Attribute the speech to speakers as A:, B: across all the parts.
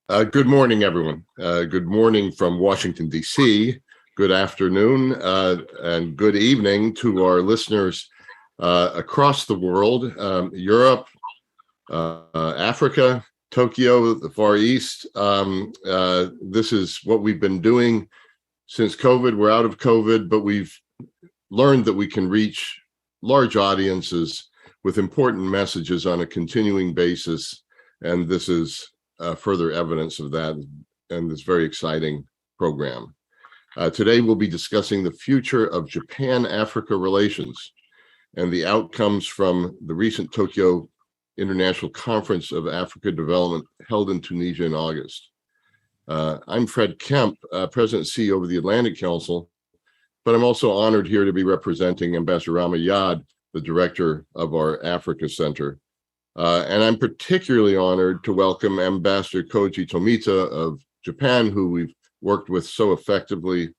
A: Good morning, everyone. Good morning from Washington, D.C. Good afternoon and good evening to our listeners across the world, Europe, Africa, Tokyo, the Far East. This is what we've been doing since COVID. We're out of COVID, but we've learned that we can reach large audiences with important messages on a continuing basis. And this is further evidence of that and this very exciting program. Today, we'll be discussing the future of Japan-Africa relations and the outcomes from the recent Tokyo International Conference of Africa Development held in Tunisia in August. I'm Fred Kemp, President and CEO of the Atlantic Council, but I'm also honored here to be representing Ambassador Rama Yad, the director of our Africa Center. And I'm particularly honored to welcome Ambassador Koji Tomita of Japan, who we've worked with so effectively,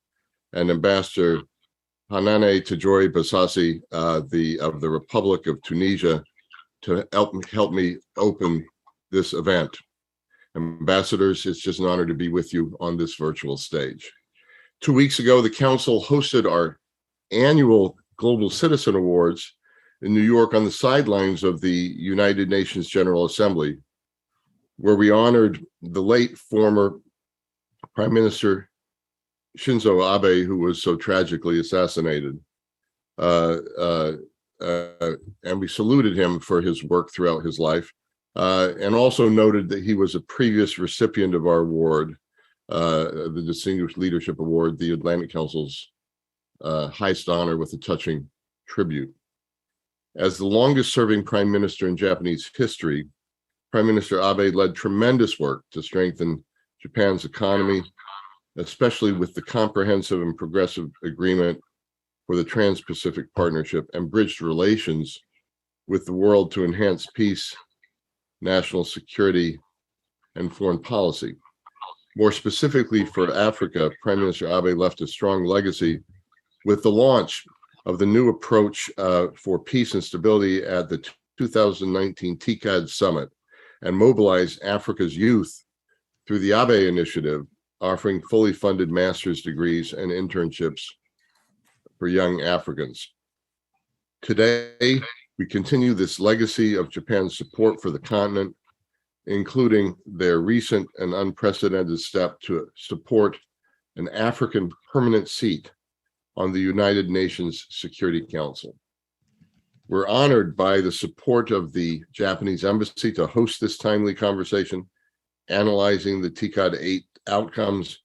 A: and Ambassador Hanane Tejori Basasi of the Republic of Tunisia to help me open this event. Ambassadors, it's just an honor to be with you on this virtual stage. 2 weeks ago, the Council hosted our annual Global Citizen Awards in New York on the sidelines of the United Nations General Assembly, where we honored the late former Prime Minister Shinzo Abe, who was so tragically assassinated. And we saluted him for his work throughout his life, and also noted that he was a previous recipient of our award, the Distinguished Leadership Award, the Atlantic Council's highest honor with a touching tribute. As the longest serving prime minister in Japanese history, Prime Minister Abe led tremendous work to strengthen Japan's economy, especially with the comprehensive and progressive agreement for the Trans-Pacific Partnership, and bridged relations with the world to enhance peace, national security, and foreign policy. More specifically for Africa, Prime Minister Abe left a strong legacy with the launch of the new approach for peace and stability at the 2019 TICAD summit, and mobilized Africa's youth through the Abe Initiative, offering fully funded master's degrees and internships for young Africans. Today, we continue this legacy of Japan's support for the continent, including their recent and unprecedented step to support an African permanent seat on the United Nations Security Council. We're honored by the support of the Japanese Embassy to host this timely conversation, analyzing the TICAD 8 outcomes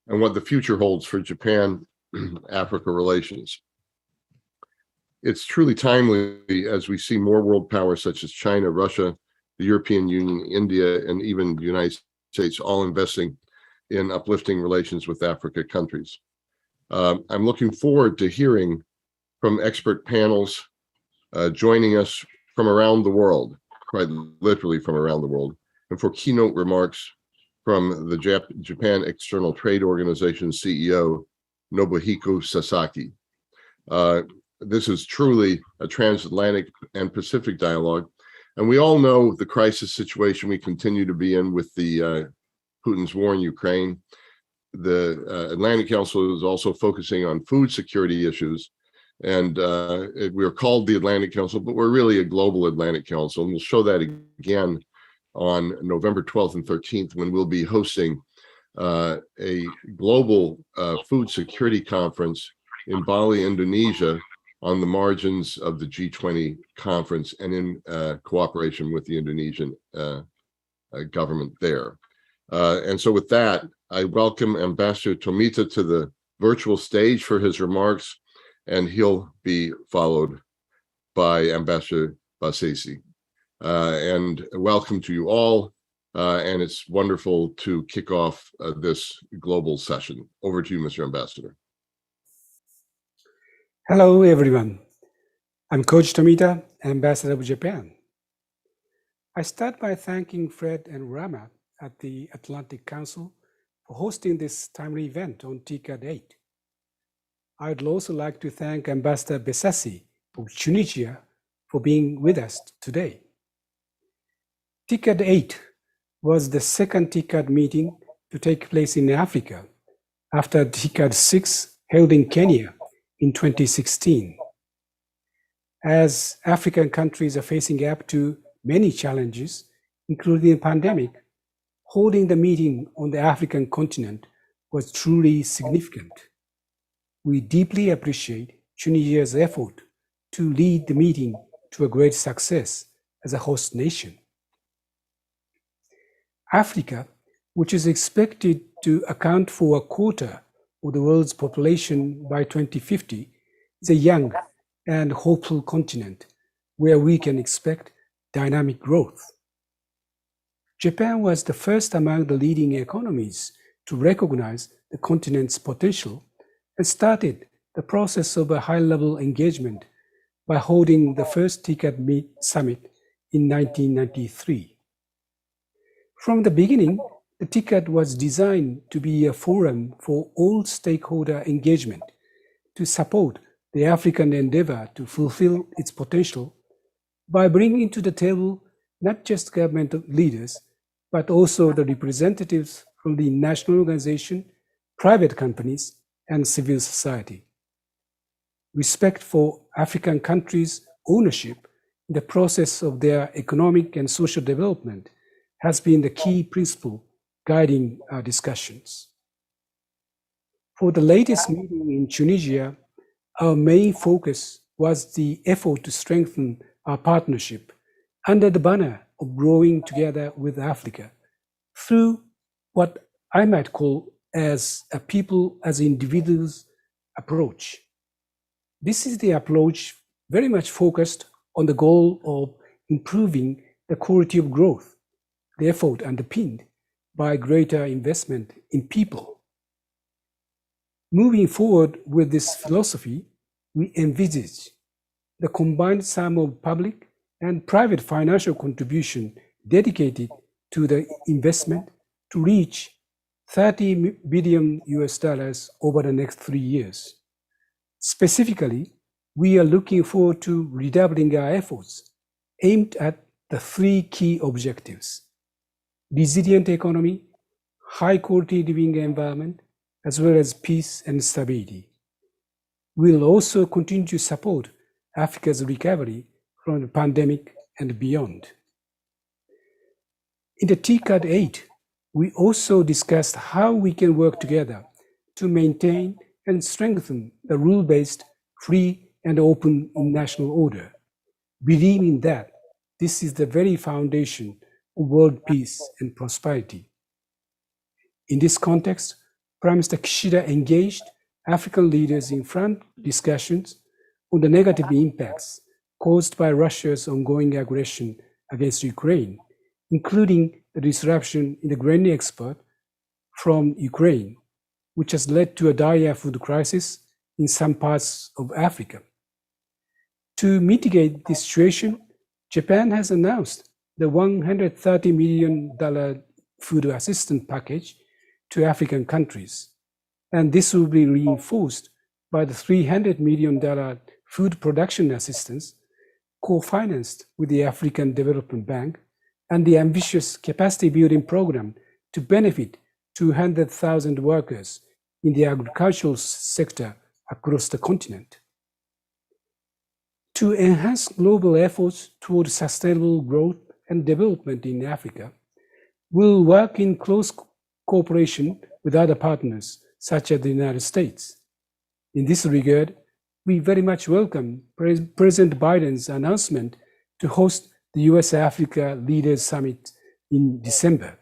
A: and what the future holds for Japan-Africa relations. It's truly timely as we see more world powers such as China, Russia, the European Union, India, and even the United States all investing in uplifting relations with Africa countries. I'm looking forward to hearing from expert panels joining us from around the world, quite literally from around the world, and for keynote remarks from the Japan External Trade Organization CEO, Nobuhiko Sasaki. This is truly a transatlantic and Pacific dialogue, and we all know the crisis situation we continue to be in with the Putin's war in Ukraine. The Atlantic Council is also focusing on food security issues, and we're called the Atlantic Council, but we're really a global Atlantic Council, and we'll show that again on November 12th and 13th when we'll be hosting a global food security conference in Bali, Indonesia, on the margins of the G20 conference and in cooperation with the Indonesian government there. And so with that, I welcome Ambassador Tomita to the virtual stage for his remarks, and he'll be followed by Ambassador Basasi. And welcome to you all, and it's wonderful to kick off this global session. Over to you, Mr. Ambassador.
B: Hello, everyone. I'm Coach Tomita, Ambassador of Japan. I start by thanking Fred and Rama at the Atlantic Council for hosting this timely event on TICAD 8. I'd also like to thank Ambassador Basasi of Tunisia for being with us today. TICAD 8 was the second TICAD meeting to take place in Africa after TICAD 6 held in Kenya in 2016. As African countries are facing up to many challenges, including the pandemic, holding the meeting on the African continent was truly significant. We deeply appreciate Tunisia's effort to lead the meeting to a great success as a host nation. Africa, which is expected to account for a quarter of the world's population by 2050, is a young and hopeful continent where we can expect dynamic growth. Japan was the first among the leading economies to recognize the continent's potential and started the process of a high-level engagement by holding the first TICAD summit in 1993. From the beginning, the TICAD was designed to be a forum for all stakeholder engagement to support the African endeavor to fulfill its potential by bringing to the table not just government leaders, but also the representatives from the national organization, private companies, and civil society. Respect for African countries' ownership in the process of their economic and social development has been the key principle guiding our discussions. For the latest meeting in Tunisia, our main focus was the effort to strengthen our partnership under the banner of growing together with Africa through what I might call as a people as individuals approach. This is the approach very much focused on the goal of improving the quality of growth, the effort underpinned by greater investment in people. Moving forward with this philosophy, we envisage the combined sum of public and private financial contribution dedicated to the investment to reach $30 billion over the next 3 years. Specifically, we are looking forward to redoubling our efforts aimed at the 3 key objectives: resilient economy, high quality living environment, as well as peace and stability. We will also continue to support Africa's recovery from the pandemic and beyond. In the TICAD 8, we also discussed how we can work together to maintain and strengthen the rule-based, free and open international order, believing that this is the very foundation of world peace and prosperity. In this context, Prime Minister Kishida engaged African leaders in frank discussions on the negative impacts caused by Russia's ongoing aggression against Ukraine, including the disruption in the grain export from Ukraine, which has led to a dire food crisis in some parts of Africa. To mitigate this situation, Japan has announced the $130 million food assistance package to African countries, and this will be reinforced by the $300 million food production assistance co-financed with the African Development Bank and the ambitious capacity building program to benefit 200,000 workers in the agricultural sector across the continent. To enhance global efforts toward sustainable growth and development in Africa, we'll work in close cooperation with other partners, such as the United States. In this regard, we very much welcome President Biden's announcement to host the US-Africa Leaders Summit in December.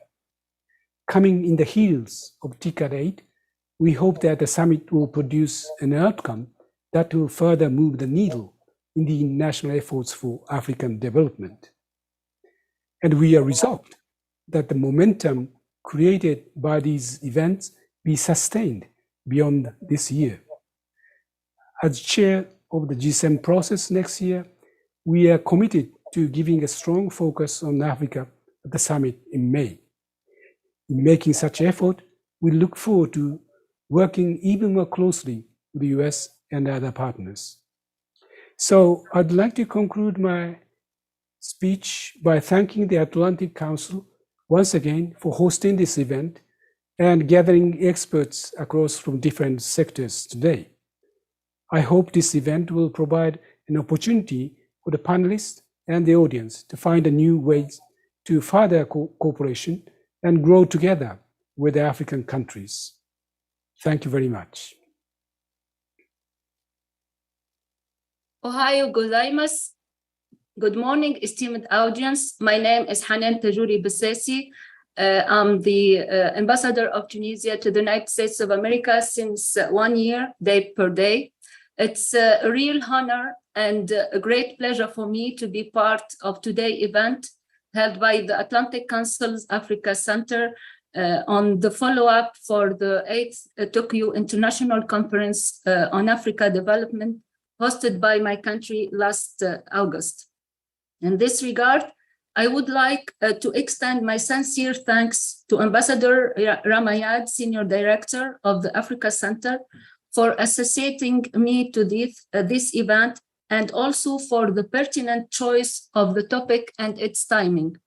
B: Coming in the heels of TICAD 8, we hope that the summit will produce an outcome that will further move the needle in the international efforts for African development. And we are resolved that the momentum created by these events be sustained beyond this year. As chair of the G7 process next year, we are committed to giving a strong focus on Africa at the summit in May. In making such effort, we look forward to working even more closely with the US and other partners. So I'd like to conclude my speech by thanking the Atlantic Council once again for hosting this event and gathering experts across from different sectors today. I hope this event will provide an opportunity for the panelists and the audience to find a new ways to further cooperation and grow together with the African countries. Thank you very much.
C: Ohayo gozaimasu. Good morning, esteemed audience. My name is Hanan Tajouri Bessesi. I'm the ambassador of Tunisia to the United States of America since 1 year, day per day. It's a real honor and a great pleasure for me to be part of today's event held by the Atlantic Council's Africa Center on the follow-up for the 8th Tokyo International Conference on Africa Development hosted by my country last August. In this regard, I would like to extend my sincere thanks to Ambassador Ramayad, Senior Director of the Africa Center, for associating me to this event and also for the pertinent choice of the topic and its timing.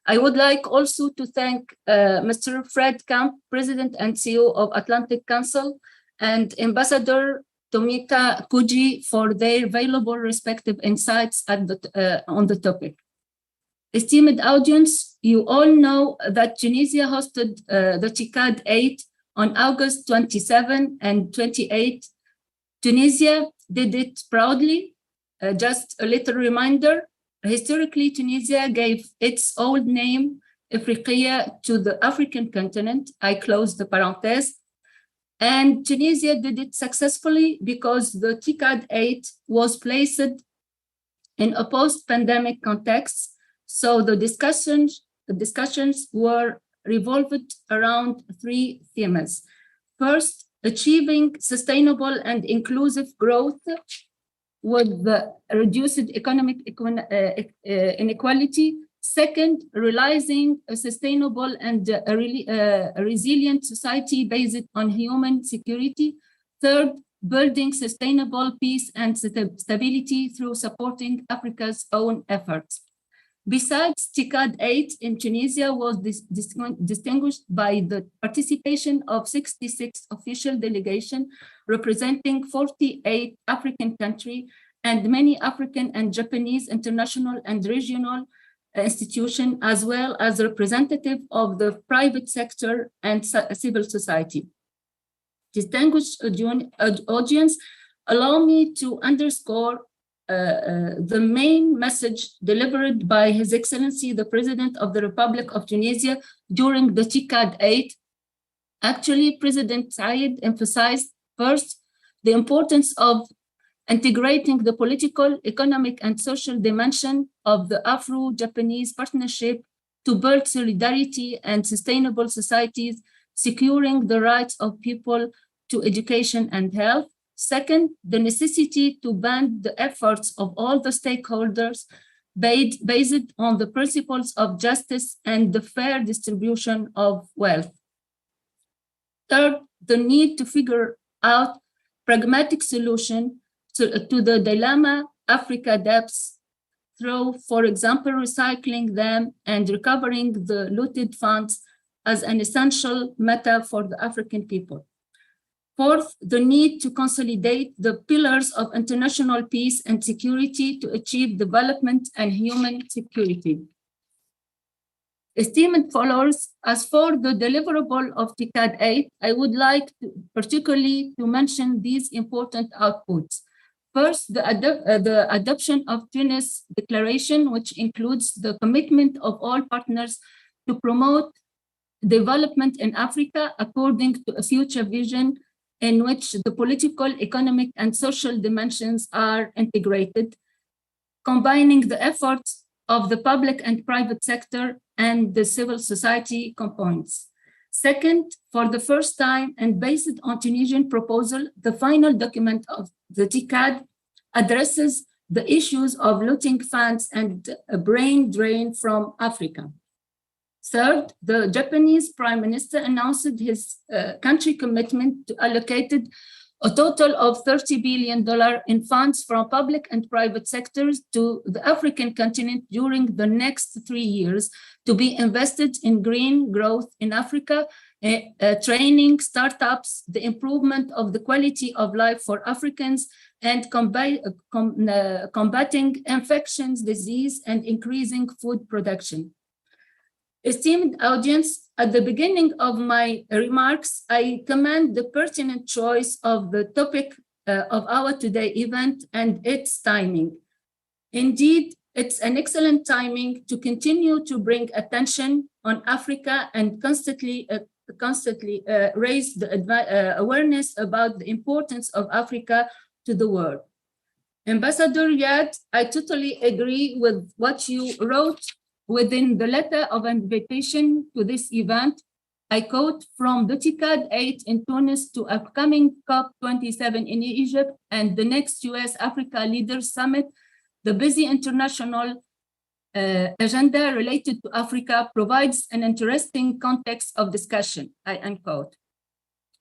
C: I would like also to thank Mr. Fred Camp, President and CEO of Atlantic Council, and Ambassador Tomita Kuji for their valuable respective insights on the topic. Esteemed audience, you all know that Tunisia hosted the TICAD 8 on August 27 and 28. Tunisia did it proudly. Just a little reminder, historically Tunisia gave its old name, Afriqiya, to the African continent. I close the parenthesis. And Tunisia did it successfully because the TICAD 8 was placed in a post-pandemic context. So the discussions were revolved around 3 themes. First, achieving sustainable and inclusive growth with the reduced economic inequality. Second, realizing a sustainable and a resilient society based on human security. Third, building sustainable peace and stability through supporting Africa's own efforts. Besides, TICAD 8 in Tunisia was distinguished by the participation of 66 official delegations representing 48 African countries and many African and Japanese international and regional institutions, as well as representative of the private sector and civil society. Distinguished audience, allow me to underscore the main message delivered by His Excellency, the President of the Republic of Tunisia during the TICAD 8. Actually, President Said emphasized first the importance of integrating the political, economic, and social dimension of the Afro-Japanese partnership to build solidarity and sustainable societies, securing the rights of people to education and health. Second, the necessity to band the efforts of all the stakeholders based on the principles of justice and the fair distribution of wealth. Third, the need to figure out pragmatic solution to the dilemma Africa debts through, for example, recycling them and recovering the looted funds as an essential matter for the African people. Fourth, the need to consolidate the pillars of international peace and security to achieve development and human security. Esteemed followers, as for the deliverable of TICAD 8, I would like particularly to mention these important outputs. First, the adoption of Tunis Declaration, which includes the commitment of all partners to promote development in Africa according to a future vision in which the political, economic, and social dimensions are integrated, combining the efforts of the public and private sector and the civil society components. Second, for the first time and based on Tunisian proposal, the final document of the TICAD addresses the issues of looting funds and a brain drain from Africa. Third, the Japanese Prime Minister announced his country commitment to allocate a total of $30 billion in funds from public and private sectors to the African continent during the next 3 years to be invested in green growth in Africa, training startups, the improvement of the quality of life for Africans, and combating infections, disease, and increasing food production. Esteemed audience, at the beginning of my remarks, I commend the pertinent choice of the topic of our today event and its timing. Indeed, it's an excellent timing to continue to bring attention on Africa and constantly raise the awareness about the importance of Africa to the world. Ambassador Riyad, I totally agree with what you wrote within the letter of invitation to this event. I quote from the TICAD 8 in Tunis to upcoming COP27 in Egypt and the next US-Africa Leaders Summit, the busy international agenda related to Africa provides an interesting context of discussion, I unquote.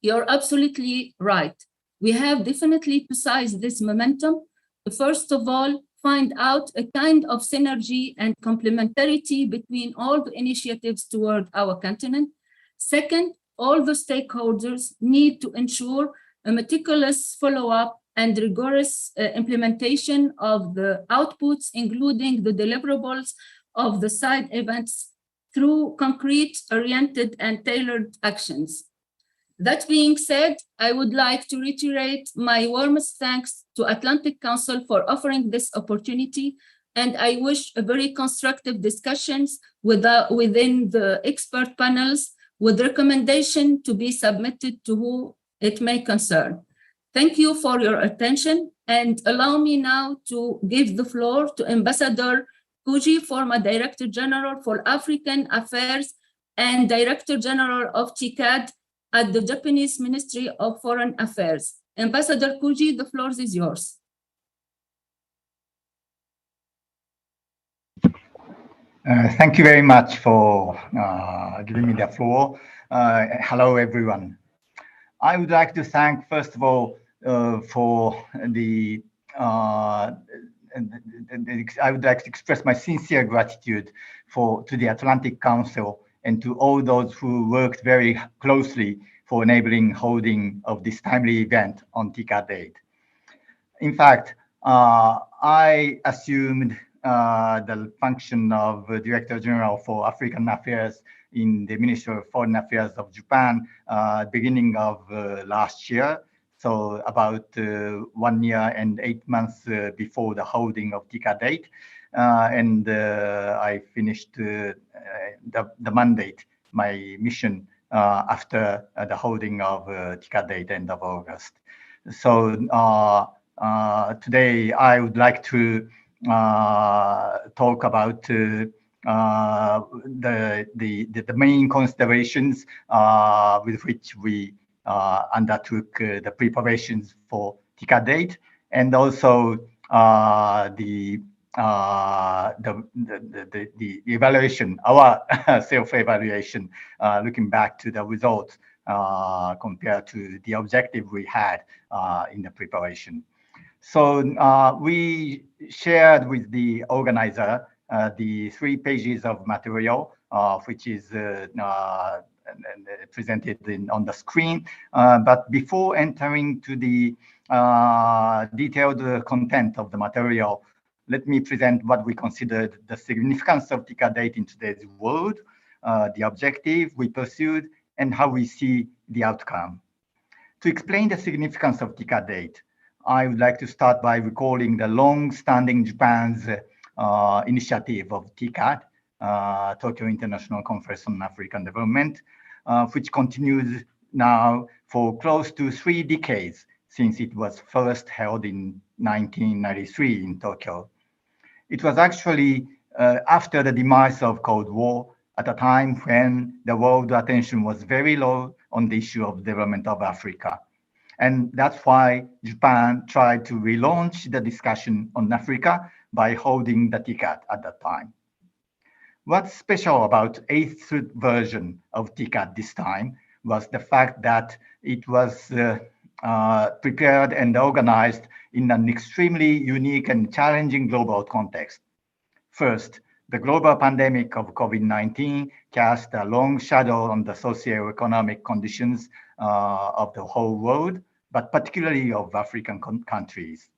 C: You're absolutely right. We have definitely seized this momentum to first of all, find out a kind of synergy and complementarity between all the initiatives toward our continent. Second, all the stakeholders need to ensure a meticulous follow-up and rigorous implementation of the outputs, including the deliverables of the side events through concrete, oriented, and tailored actions. That being said, I would like to reiterate my warmest thanks to Atlantic Council for offering this opportunity, and I wish a very constructive discussions within the expert panels with recommendation to be submitted to who it may concern. Thank you for your attention, and allow me now to give the floor to Ambassador Kuji, former Director General for African Affairs and Director General of TICAD at the Japanese Ministry of Foreign Affairs. Ambassador Kuji, the floor is yours.
D: Thank you very much for giving me the floor. Hello, everyone. I would like to thank, first of all, I would like to express my sincere gratitude to the Atlantic Council and to all those who worked very closely for enabling holding of this timely event on TICAD 8. In fact, I assumed the function of Director General for African Affairs in the Ministry of Foreign Affairs of Japan beginning of last year. So about 1 year and 8 months before the holding of TICAD 8. And I finished the mandate, my mission after the holding of TICAD 8 end of August. So today I would like to talk about the main considerations with which we undertook the preparations for TICAD 8, and also the evaluation, our self-evaluation, looking back to the results compared to the objective we had in the preparation. So we shared with the organizer the 3 pages of material, which is presented on the screen. But before entering to the detailed content of the material, let me present what we considered the significance of TICAD 8 in today's world, the objective we pursued, and how we see the outcome. To explain the significance of TICAD 8, I would like to start by recalling the long-standing Japan's initiative of TICAD, Tokyo International Conference on African Development, which continues now for close to 3 decades since it was first held in 1993 in Tokyo. It was actually after the demise of Cold War, at a time when the world attention was very low on the issue of development of Africa. And that's why Japan tried to relaunch the discussion on Africa by holding the TICAD at that time. What's special about 8th version of TICAD this time was the fact that it was prepared and organized in an extremely unique and challenging global context. First, the global pandemic of COVID-19 cast a long shadow on the socio-economic conditions of the whole world, but particularly of African countries.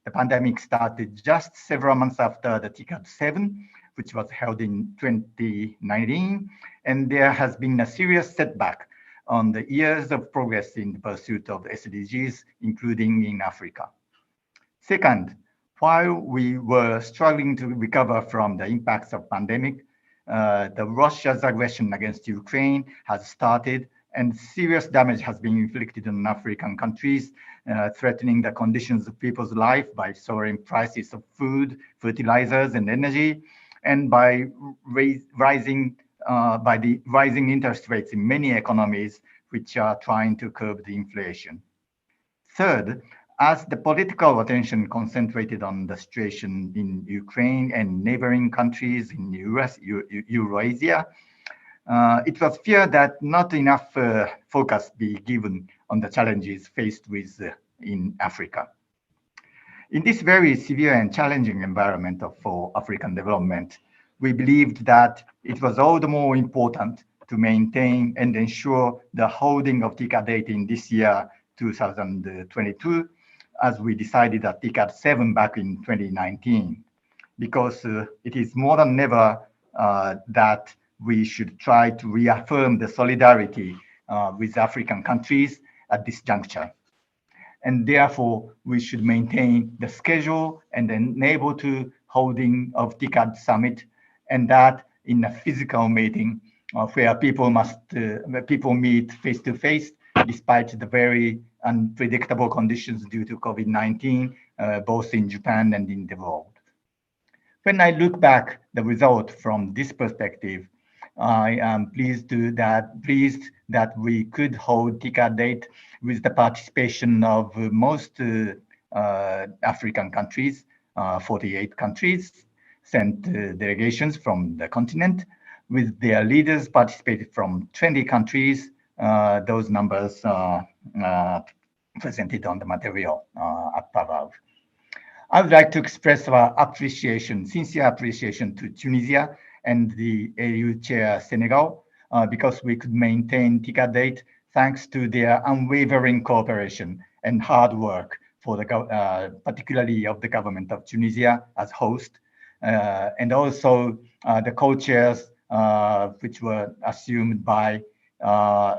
D: The pandemic started just several months after the TICAD 7, which was held in 2019, and there has been a serious setback on the years of progress in the pursuit of SDGs, including in Africa. Second, while we were struggling to recover from the impacts of pandemic, the Russia's aggression against Ukraine has started, and serious damage has been inflicted on African countries, threatening the conditions of people's life by soaring prices of food, fertilizers, and energy, and by the rising interest rates in many economies, which are trying to curb the inflation. Third, as the political attention concentrated on the situation in Ukraine and neighboring countries in Eurasia, it was feared that not enough focus be given on the challenges faced with in Africa. In this very severe and challenging environment for African development, we believed that it was all the more important to maintain and ensure the holding of TICAD 8 in this year, 2022, as we decided at TICAD 7 back in 2019, because it is more than ever that we should try to reaffirm the solidarity with African countries at this juncture. And therefore, we should maintain the schedule and enable to holding of TICAD summit, and that in a physical meeting where people meet face to face, despite the very unpredictable conditions due to COVID-19, both in Japan and in the world. When I look back the result from this perspective, I am pleased that we could hold TICAD 8 with the participation of most African countries, 48 countries, sent delegations from the continent, with their leaders participated from 20 countries. Those numbers are presented on the material up above. I would like to express our appreciation, sincere appreciation to Tunisia and the AU chair Senegal, because we could maintain TICAD 8 thanks to their unwavering cooperation and hard work for the particularly of the government of Tunisia as host, and also the co-chairs which were assumed by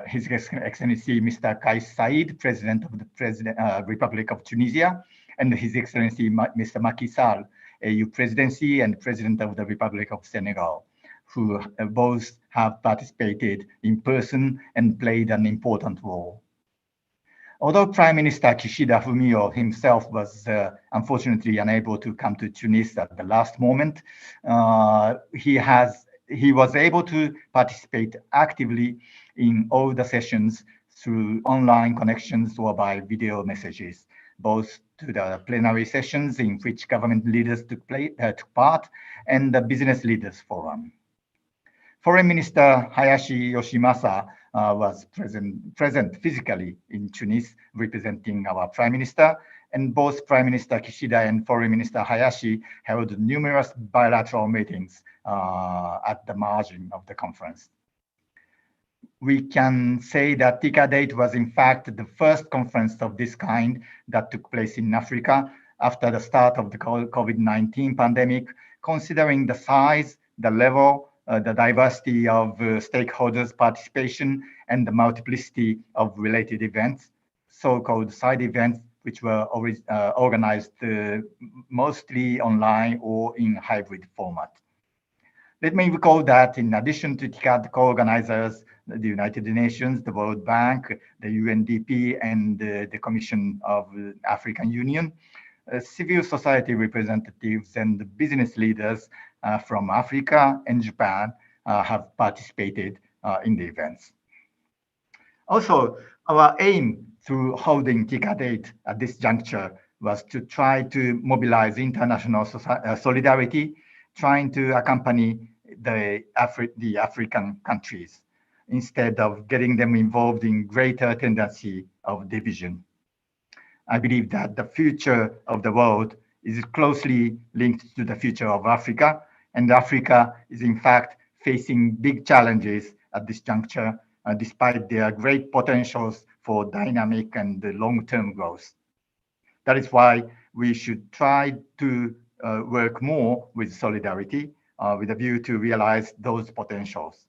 D: His Excellency Mr. Kais Said, President of the Republic of Tunisia, and His Excellency Mr. Macky Sall, AU Presidency and President of the Republic of Senegal, who both have participated in person and played an important role. Although Prime Minister Kishida Fumio himself was unfortunately unable to come to Tunis at the last moment, he was able to participate actively in all the sessions through online connections or by video messages, both to the plenary sessions in which government leaders took part and the business leaders forum. Foreign Minister Hayashi Yoshimasa was present physically in Tunis, representing our Prime Minister, and both Prime Minister Kishida and Foreign Minister Hayashi held numerous bilateral meetings at the margin of the conference. We can say that TICAD 8 was in fact the first conference of this kind that took place in Africa after the start of the COVID-19 pandemic, considering the size, the level, the diversity of stakeholders' participation, and the multiplicity of related events, so-called side events, which were organized mostly online or in hybrid format. Let me recall that in addition to TICAD co-organizers, the United Nations, the World Bank, the UNDP, and the Commission of the African Union, civil society representatives and business leaders from Africa and Japan have participated in the events. Also, our aim through holding TICAD 8 at this juncture was to try to mobilize international solidarity, trying to accompany the African countries instead of getting them involved in greater tendency of division. I believe that the future of the world is closely linked to the future of Africa, and Africa is in fact facing big challenges at this juncture, despite their great potentials for dynamic and long-term growth. That is why we should try to work more with solidarity with a view to realize those potentials.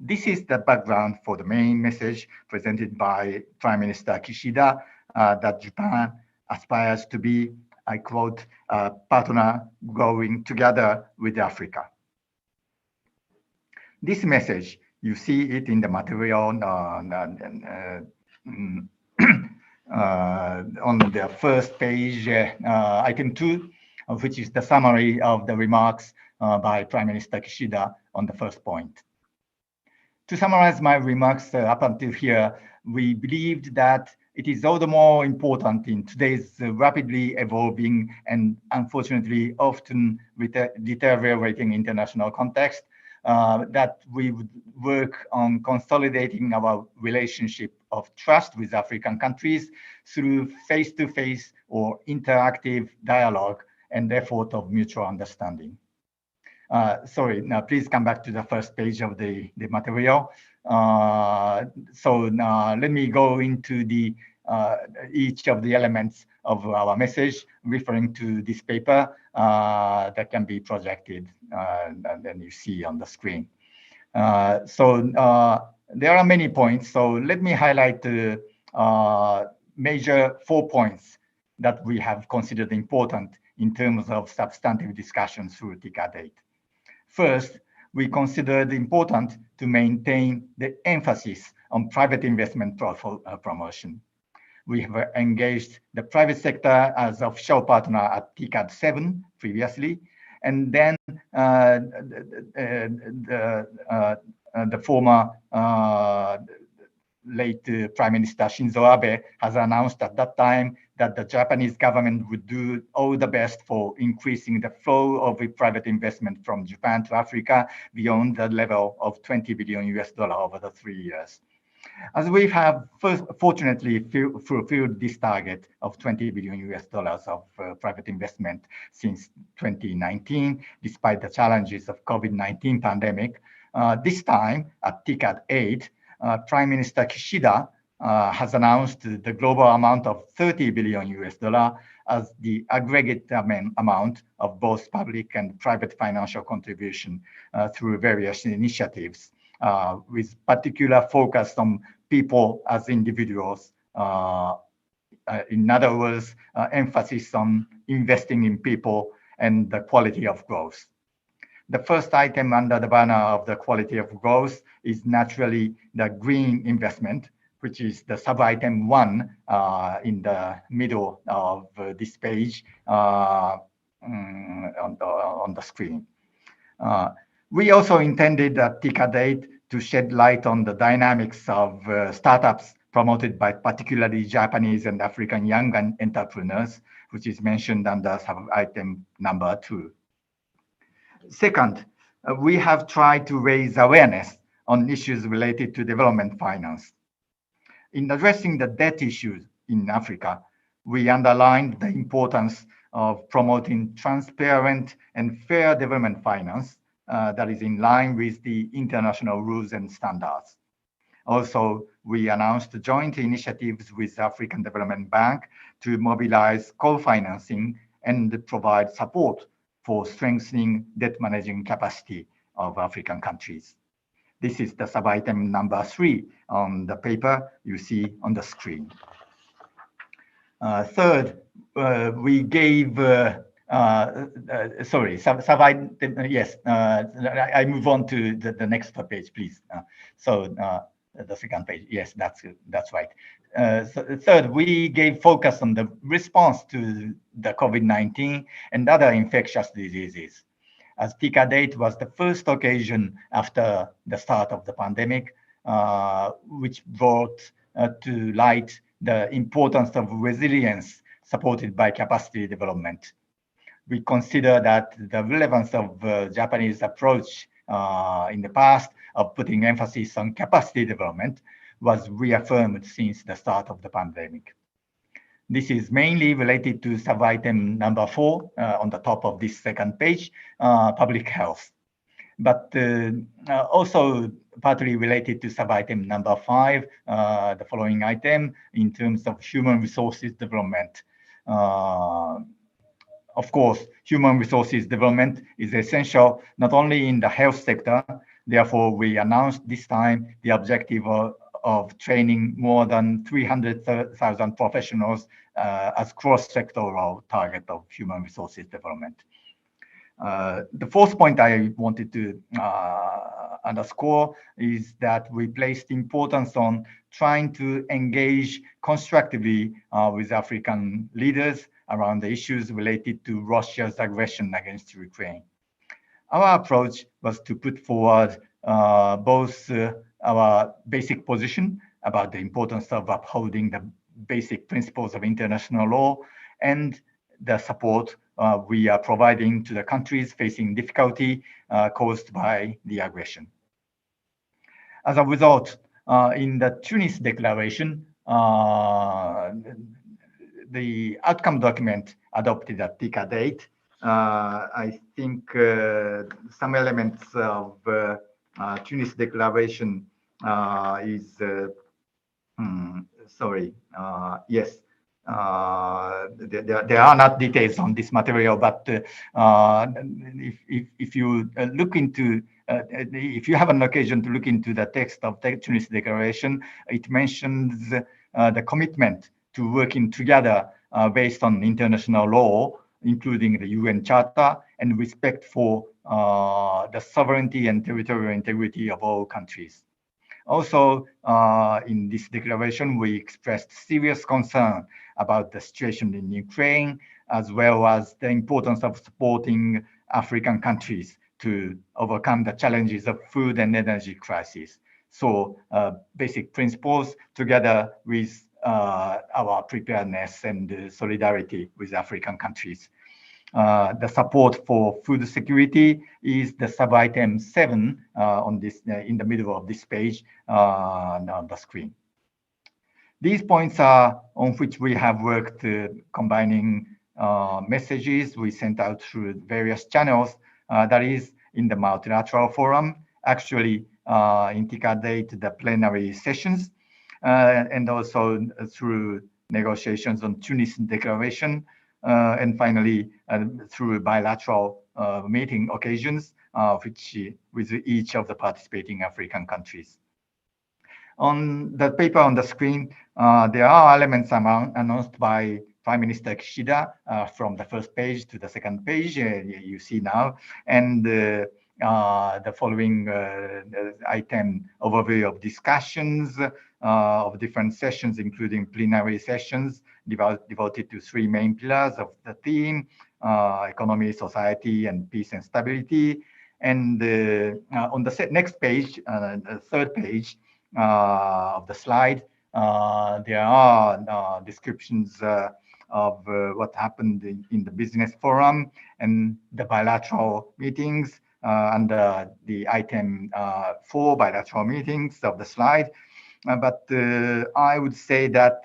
D: This is the background for the main message presented by Prime Minister Kishida, that Japan aspires to be, I quote, a partner growing together with Africa. This message, you see it in the material on the first page, item 2, which is the summary of the remarks by Prime Minister Kishida on the first point. To summarize my remarks up until here, we believed that it is all the more important in today's rapidly evolving and unfortunately often deteriorating international context that we would work on consolidating our relationship of trust with African countries through face-to-face or interactive dialogue and effort of mutual understanding. Sorry, now please come back to the first page of the material. So let me go into the each of the elements of our message referring to this paper that can be projected and then you see on the screen. So there are many points. So let me highlight the major 4 points that we have considered important in terms of substantive discussions through TICAD 8. First, we considered important to maintain the emphasis on private investment promotion. We have engaged the private sector as offshore partner at TICAD 7 previously, and then the former late Prime Minister Shinzo Abe has announced at that time that the Japanese government would do all the best for increasing the flow of private investment from Japan to Africa beyond the level of $20 billion over the 3 years. As we have fortunately fulfilled this target of $20 billion of private investment since 2019, despite the challenges of COVID-19 pandemic, this time at TICAD 8, Prime Minister Kishida has announced the global amount of $30 billion as the aggregate amount of both public and private financial contribution through various initiatives, with particular focus on people as individuals. In other words, emphasis on investing in people and the quality of growth. The first item under the banner of the quality of growth is naturally the green investment, which is the sub-item 1 in the middle of this page on the screen. We also intended at TICAD 8 to shed light on the dynamics of startups promoted by particularly Japanese and African young entrepreneurs, which is mentioned under sub-item number 2. Second, we have tried to raise awareness on issues related to development finance. In addressing the debt issues in Africa, we underlined the importance of promoting transparent and fair development finance that is in line with the international rules and standards. Also, we announced joint initiatives with the African Development Bank to mobilize co-financing and provide support for strengthening debt managing capacity of African countries. This is the sub-item number 3 on the paper you see on the screen. Third, we gave, sorry, sub-item, yes, I move on to the next page, please. The second page, yes, that's right. Third, we gave focus on the response to the COVID-19 and other infectious diseases, as TICAD 8 was the first occasion after the start of the pandemic, which brought to light the importance of resilience supported by capacity development. We consider that the relevance of Japanese approach in the past of putting emphasis on capacity development was reaffirmed since the start of the pandemic. This is mainly related to sub-item number 4 on the top of this second page, public health. But also partly related to sub-item number 5, the following item in terms of human resources development. Of course, human resources development is essential not only in the health sector. Therefore, we announced this time the objective of training more than 300,000 professionals as cross-sectoral target of human resources development. The fourth point I wanted to underscore is that we placed importance on trying to engage constructively with African leaders around the issues related to Russia's aggression against Ukraine. Our approach was to put forward both our basic position about the importance of upholding the basic principles of international law and the support we are providing to the countries facing difficulty caused by the aggression. As a result, in the Tunis declaration, the outcome document adopted at TICAD 8, I think some elements of Tunis declaration is, yes, there are not details on this material, but if you look into, if you have an occasion to look into the text of the Tunis declaration, it mentions the commitment to working together based on international law, including the UN Charter, and respect for the sovereignty and territorial integrity of all countries. Also, in this declaration, we expressed serious concern about the situation in Ukraine, as well as the importance of supporting African countries to overcome the challenges of food and energy crisis. So basic principles together with our preparedness and solidarity with African countries. The support for food security is the sub-item 7 on this in the middle of this page on the screen. These points are on which we have worked combining messages we sent out through various channels, that is in the multilateral forum, actually in TICAD 8, the plenary sessions, and also through negotiations on Tunis declaration, and finally through bilateral meeting occasions, which with each of the participating African countries. On the paper on the screen, there are elements announced by Prime Minister Kishida from the first page to the second page, you see now, and the following item overview of discussions of different sessions, including plenary sessions devoted to 3 main pillars of the theme: economy, society, and peace and stability. And on the next page, the third page of the slide, there are descriptions of what happened in the business forum and the bilateral meetings under the item 4 bilateral meetings of the slide. But I would say that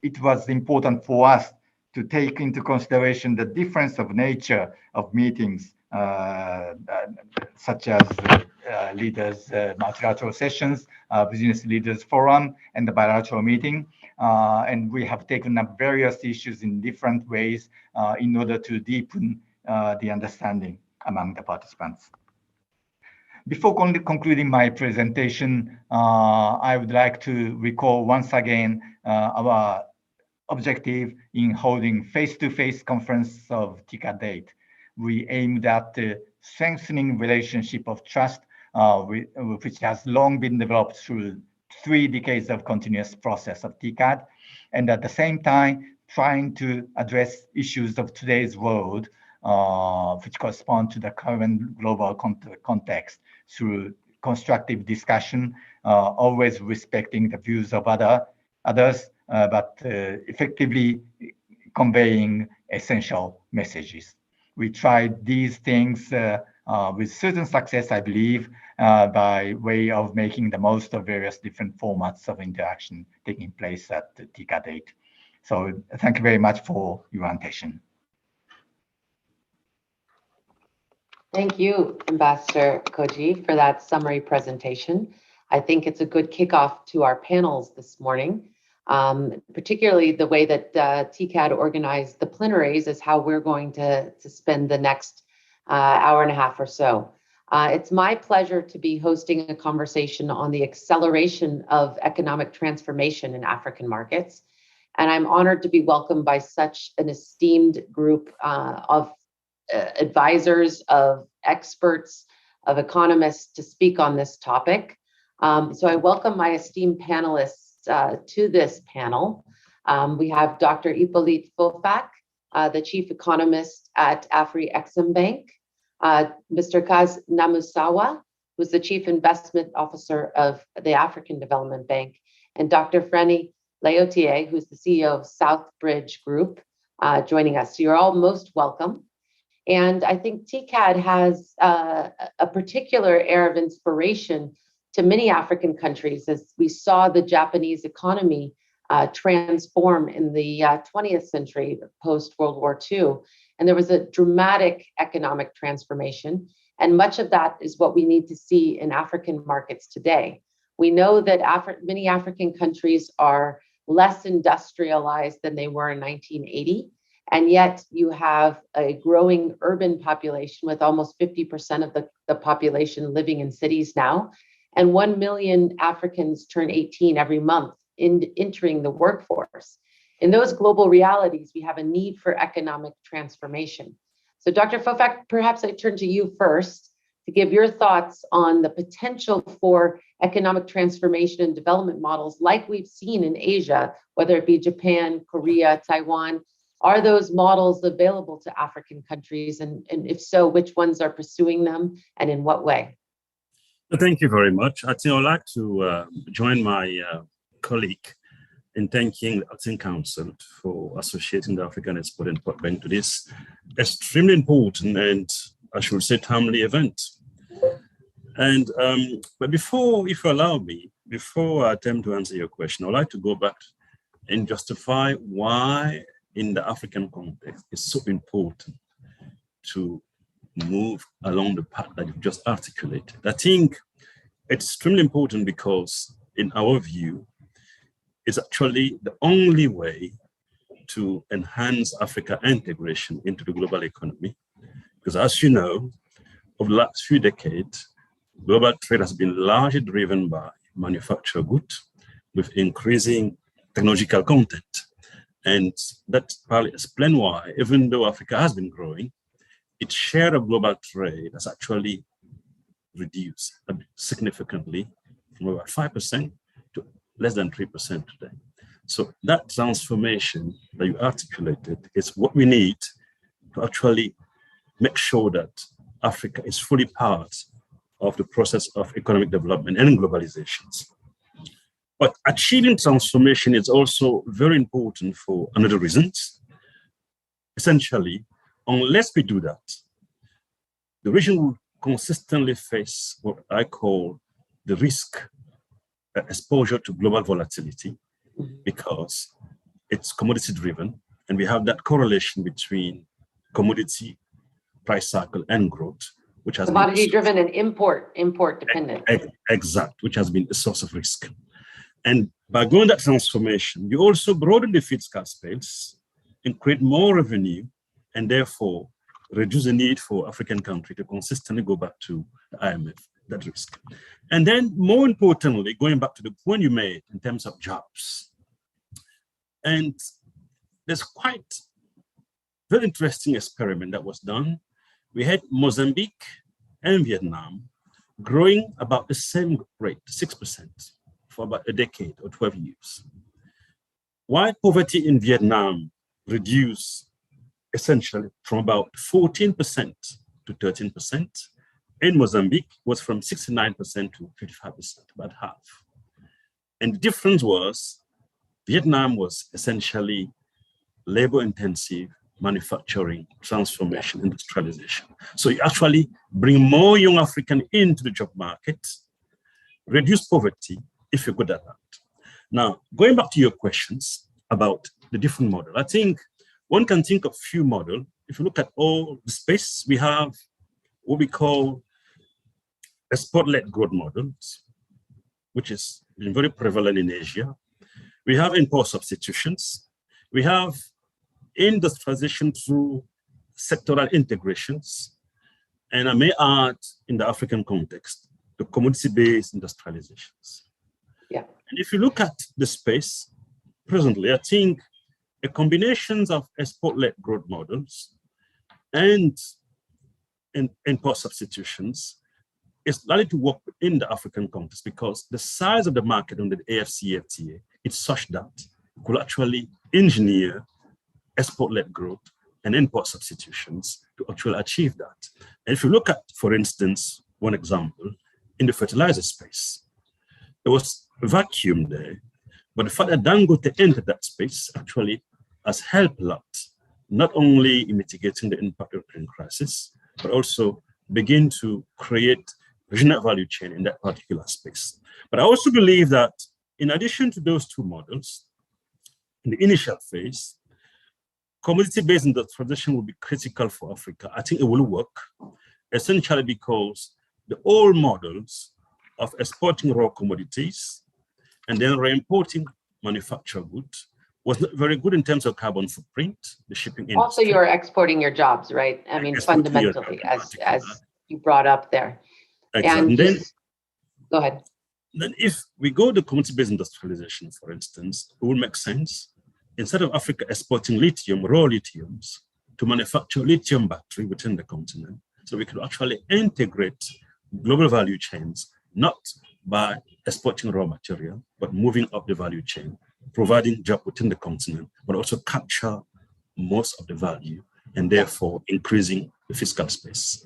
D: it was important for us to take into consideration the difference of nature of meetings, such as leaders, multilateral sessions, business leaders forum, and the bilateral meeting. And we have taken up various issues in different ways in order to deepen the understanding among the participants. Before concluding my presentation, I would like to recall once again our objective in holding face-to-face conference of TICAD 8. We aimed at strengthening relationship of trust, which has long been developed through 3 decades of continuous process of TICAD, and at the same time trying to address issues of today's world, which correspond to the current global context through constructive discussion, always respecting the views of others, but effectively conveying essential messages. We tried these things with certain success, I believe, by way of making the most of various different formats of interaction taking place at TICAD 8. So thank you very much for your attention.
E: Thank you, Ambassador Koji, for that summary presentation. I think it's a good kickoff to our panels this morning, particularly the way that TICAD organized the plenaries is how we're going to spend the next hour and a half or so. It's my pleasure to be hosting a conversation on the acceleration of economic transformation in African markets. And I'm honored to be welcomed by such an esteemed group of advisors, of experts, of economists to speak on this topic. So I welcome my esteemed panelists to this panel. We have Dr. Hippolyte Fofak, the Chief Economist at Afri-Exim Bank, Mr. Kaz Namusawa, who's the Chief Investment Officer of the African Development Bank, and Dr. Freni Leotier, who's the CEO of Southbridge Group, joining us. So you're all most welcome. And I think TICAD has a particular air of inspiration to many African countries as we saw the Japanese economy transform in the 20th century, post-World War II. And there was a dramatic economic transformation. And much of that is what we need to see in African markets today. We know that many African countries are less industrialized than they were in 1980. And yet you have a growing urban population with almost 50% of the population living in cities now. And 1 million Africans turn 18 every month entering the workforce. In those global realities, we have a need for economic transformation. So Dr. Fofak, perhaps I turn to you first to give your thoughts on the potential for economic transformation and development models like we've seen in Asia, whether it be Japan, Korea, Taiwan. Are those models available to African countries? And if so, which ones are pursuing them and in what way?
F: Thank you very much. I think I'd like to join my colleague in thanking the Acting Council for associating the African Export-Import Bank to this extremely important and, I should say, timely event. And but before, if you allow me, before I attempt to answer your question, I'd like to go back and justify why in the African context it's so important to move along the path that you've just articulated. I think it's extremely important because, in our view, it's actually the only way to enhance Africa integration into the global economy. Because as you know, over the last few decades, global trade has been largely driven by manufactured goods with increasing technological content. And that probably explains why, even though Africa has been growing, its share of global trade has actually reduced significantly from about 5% to less than 3% today. So that transformation that you articulated is what we need to actually make sure that Africa is fully part of the process of economic development and globalizations. But achieving transformation is also very important for another reason. Essentially, unless we do that, the region will consistently face what I call the risk exposure to global volatility, because it's commodity driven, and we have that correlation between commodity price cycle and growth, which has
E: commodity driven and import dependent.
F: Exact, which has been a source of risk. And by going that transformation, you also broaden the fiscal space and create more revenue, and therefore reduce the need for African countries to consistently go back to the IMF, that risk. And then more importantly, going back to the point you made in terms of jobs. And there's quite very interesting experiment that was done. We had Mozambique and Vietnam growing about the same rate, 6%, for about a decade or 12 years. While poverty in Vietnam reduced essentially from about 14% to 13%, in Mozambique was from 69% to 55%, about half. And the difference was Vietnam was essentially labor-intensive manufacturing, transformation, industrialization. So you actually bring more young Africans into the job market, reduce poverty if you're good at that. Now, going back to your questions about the different models. I think one can think of few models. If you look at all the space, we have what we call export-led growth models, which is been very prevalent in Asia. We have import substitutions. We have industrialization through sectoral integrations. And I may add, in the African context, the commodity-based industrializations.
E: Yeah.
F: And if you look at the space, presently, I think a combination of export-led growth models and import substitutions is likely to work in the African context because the size of the market under the AFCFTA is such that you could actually engineer export-led growth and import substitutions to actually achieve that. And if you look at, for instance, one example, in the fertilizer space, there was a vacuum there, but the fact that Dangote entered that space actually has helped a lot, not only in mitigating the impact of the Ukraine crisis, but also begin to create regional value chain in that particular space. But I also believe that in addition to those two models, in the initial phase, commodity-based industrialization will be critical for Africa. I think it will work, essentially because the old models of exporting raw commodities and then re-importing manufactured goods was not very good in terms of carbon footprint, the shipping industry.
E: Also, you're exporting your jobs, right? I mean, fundamentally, as you brought up there.
F: Exactly.
E: And
F: then,
E: go ahead.
F: Then if we go to commodity-based industrialization, for instance, it would make sense. Instead of Africa exporting lithium, raw lithiums, to manufacture lithium battery within the continent, so we could actually integrate global value chains, not by exporting raw material, but moving up the value chain, providing jobs within the continent, but also capture most of the value and therefore increasing the fiscal space.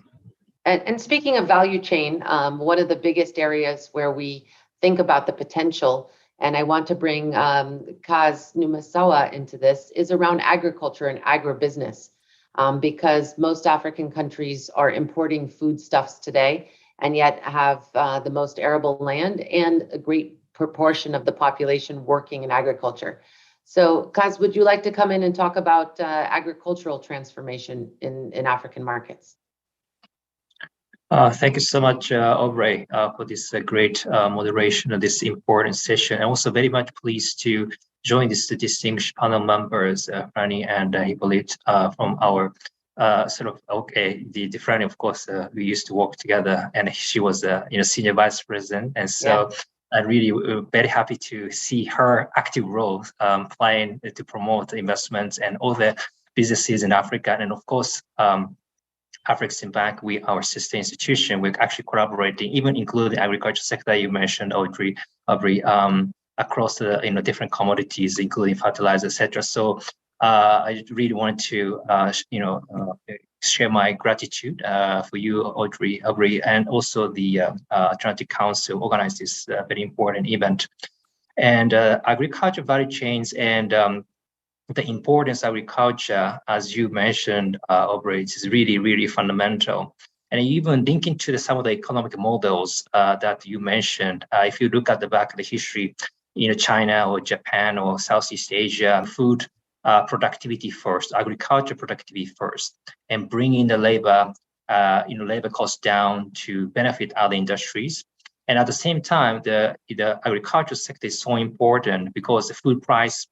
E: And speaking of value chain, one of the biggest areas where we think about the potential, and I want to bring Kaz Numasawa into this, is around agriculture and agribusiness, because most African countries are importing foodstuffs today and yet have the most arable land and a great proportion of the population working in agriculture. So Kaz, would you like to come in and talk about agricultural transformation in African markets?
G: Thank you so much, Aubrey, for this great moderation of this important session. I'm also very much pleased to join this distinguished panel members, Franny and Hippolyte, from our the Franny, of course, we used to work together, and she was senior vice president, and so. Yeah. I'm really very happy to see her active role playing to promote investments and all the businesses in Africa, and of course. Afrexim Bank, our sister institution, we're actually collaborating, even including the agriculture sector you mentioned, Aubrey, across the different commodities, including fertilizer, etc. So I really want to share my gratitude for you, Aubrey, and also the Atlantic Council organized this very important event. And agriculture value chains and the importance of agriculture, as you mentioned, Aubrey, is really, really fundamental. And even linking to some of the economic models that you mentioned, if you look at the back of the history, China or Japan or Southeast Asia, food productivity first, agriculture productivity first, and bringing the labor costs down to benefit other industries. And at the same time, the agriculture sector is so important because the food price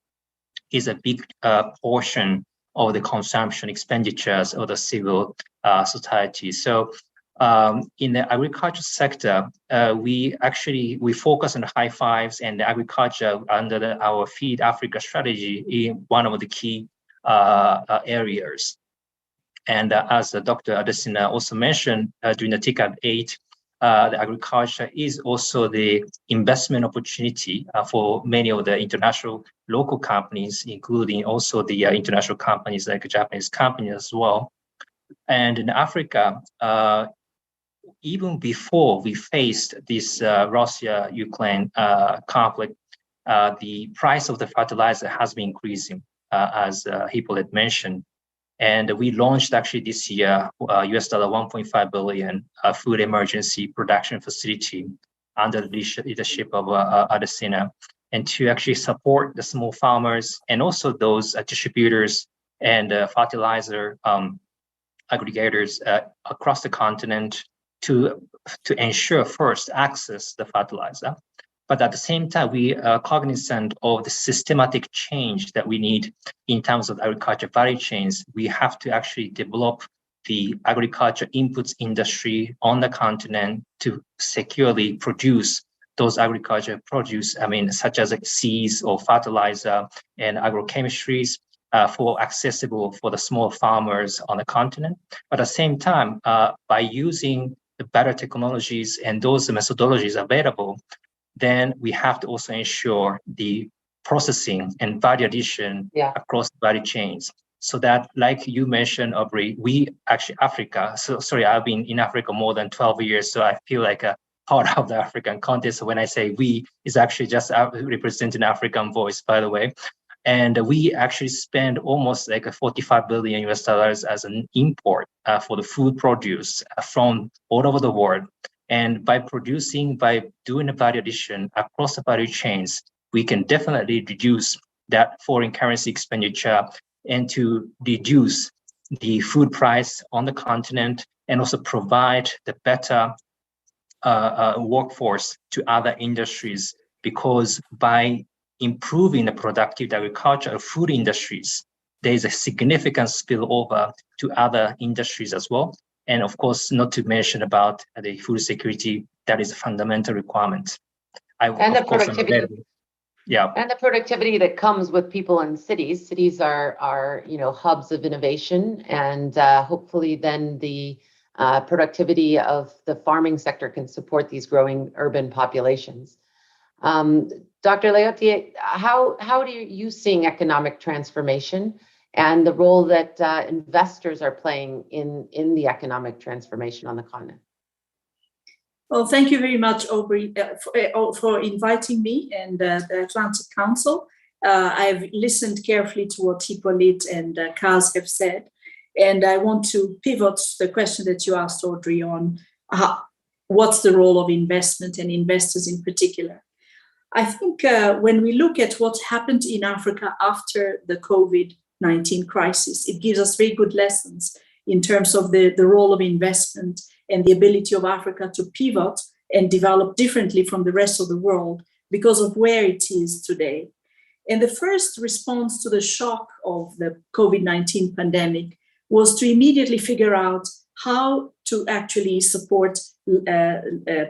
G: is a big portion of the consumption expenditures of the civil society. So in the agriculture sector, we focus on the high fives and the agriculture under our Feed Africa strategy in one of the key areas. And as Dr. Adesina also mentioned during the TICAD 8, the agriculture is also the investment opportunity for many of the international local companies, including also the international companies like Japanese companies as well. And in Africa, even before we faced this Russia-Ukraine conflict, the price of the fertilizer has been increasing, as Hippolyte mentioned. And we launched actually this year US $1.5 billion food emergency production facility under the leadership of Adesina. and to actually support the small farmers and also those distributors and fertilizer aggregators across the continent to ensure first access the fertilizer. But at the same time, we are cognizant of the systematic change that we need in terms of agriculture value chains. We have to actually develop the agriculture inputs industry on the continent to securely produce those agriculture produce, such as seeds or fertilizer and agrochemistries for accessible for the small farmers on the continent. But at the same time, by using the better technologies and those methodologies available, then we have to also ensure the processing and value addition across the value chains. So that, like you mentioned, Aubrey, we actually, Africa, I've been in Africa more than 12 years, so I feel like a part of the African context. When I say we, is actually just representing African voice, by the way. And we actually spend almost like 45 billion US dollars as an import for the food produce from all over the world. And by doing the value addition across the value chains, we can definitely reduce that foreign currency expenditure and to reduce the food price on the continent and also provide the better workforce to other industries. Because by improving the productive agriculture or food industries, there is a significant spillover to other industries as well. And of course, not to mention about the food security, that is a fundamental requirement.
E: And the productivity that comes with people in cities. Cities are hubs of innovation, and hopefully then the productivity of the farming sector can support these growing urban populations. Dr. Leotti, how are you seeing economic transformation and the role that investors are playing in the economic transformation on the continent?
H: Well, thank you very much, Aubrey, for inviting me and the Atlantic Council. I've listened carefully to what Hippolyte and Kaz have said, and I want to pivot the question that you asked, Audrey, on what's the role of investment and investors in particular. I think when we look at what happened in Africa after the COVID-19 crisis, it gives us very good lessons in terms of the role of investment and the ability of Africa to pivot and develop differently from the rest of the world because of where it is today. And the first response to the shock of the COVID-19 pandemic was to immediately figure out how to actually support,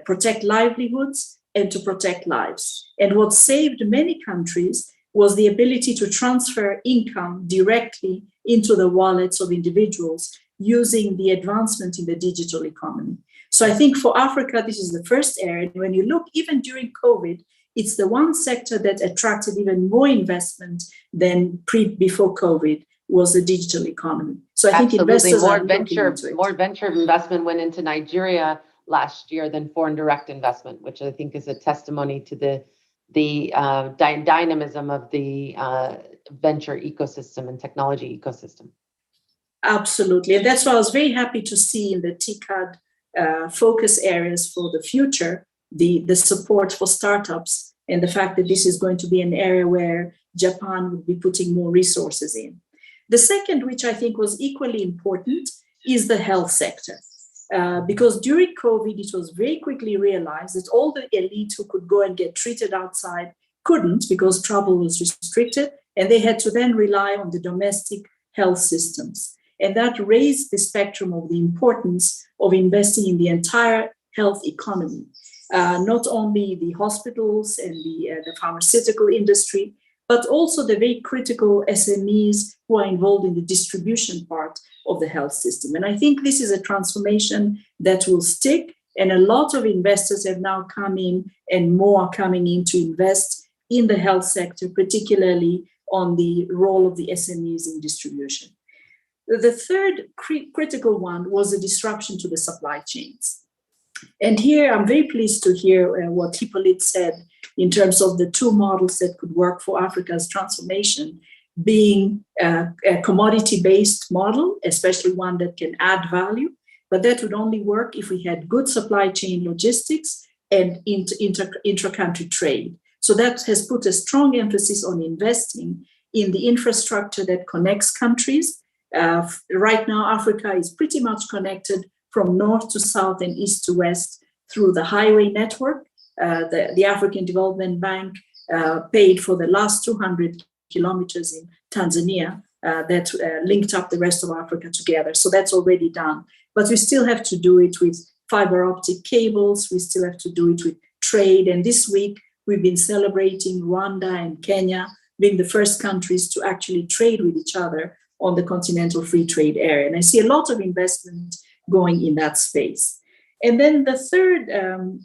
H: protect livelihoods and to protect lives. And what saved many countries was the ability to transfer income directly into the wallets of individuals using the advancement in the digital economy. So I think for Africa, this is the first area. And when you look, even during COVID, it's the one sector that attracted even more investment than before COVID was the digital economy. So I think investors
E: more venture investment went into Nigeria last year than foreign direct investment, which I think is a testimony to the dynamism of the venture ecosystem and technology ecosystem.
H: Absolutely. And that's why I was very happy to see in the TICAD focus areas for the future, the support for startups and the fact that this is going to be an area where Japan would be putting more resources in. The second, which I think was equally important, is the health sector. Because during COVID, it was very quickly realized that all the elite who could go and get treated outside couldn't because travel was restricted, and they had to then rely on the domestic health systems. And that raised the spectrum of the importance of investing in the entire health economy, not only the hospitals and the pharmaceutical industry, but also the very critical SMEs who are involved in the distribution part of the health system. And I think this is a transformation that will stick, and a lot of investors have now come in and more are coming in to invest in the health sector, particularly on the role of the SMEs in distribution. The third critical one was the disruption to the supply chains. And here I'm very pleased to hear what Hippolyte said in terms of the two models that could work for Africa's transformation, being a commodity-based model, especially one that can add value, but that would only work if we had good supply chain logistics and intra-country trade. So that has put a strong emphasis on investing in the infrastructure that connects countries. Right now, Africa is pretty much connected from north to south and east to west through the highway network. The African Development Bank paid for the last 200 kilometers in Tanzania that linked up the rest of Africa together. So that's already done. But we still have to do it with fiber optic cables. We still have to do it with trade. And this week, we've been celebrating Rwanda and Kenya being the first countries to actually trade with each other on the continental free trade area. And I see a lot of investment going in that space. And then the third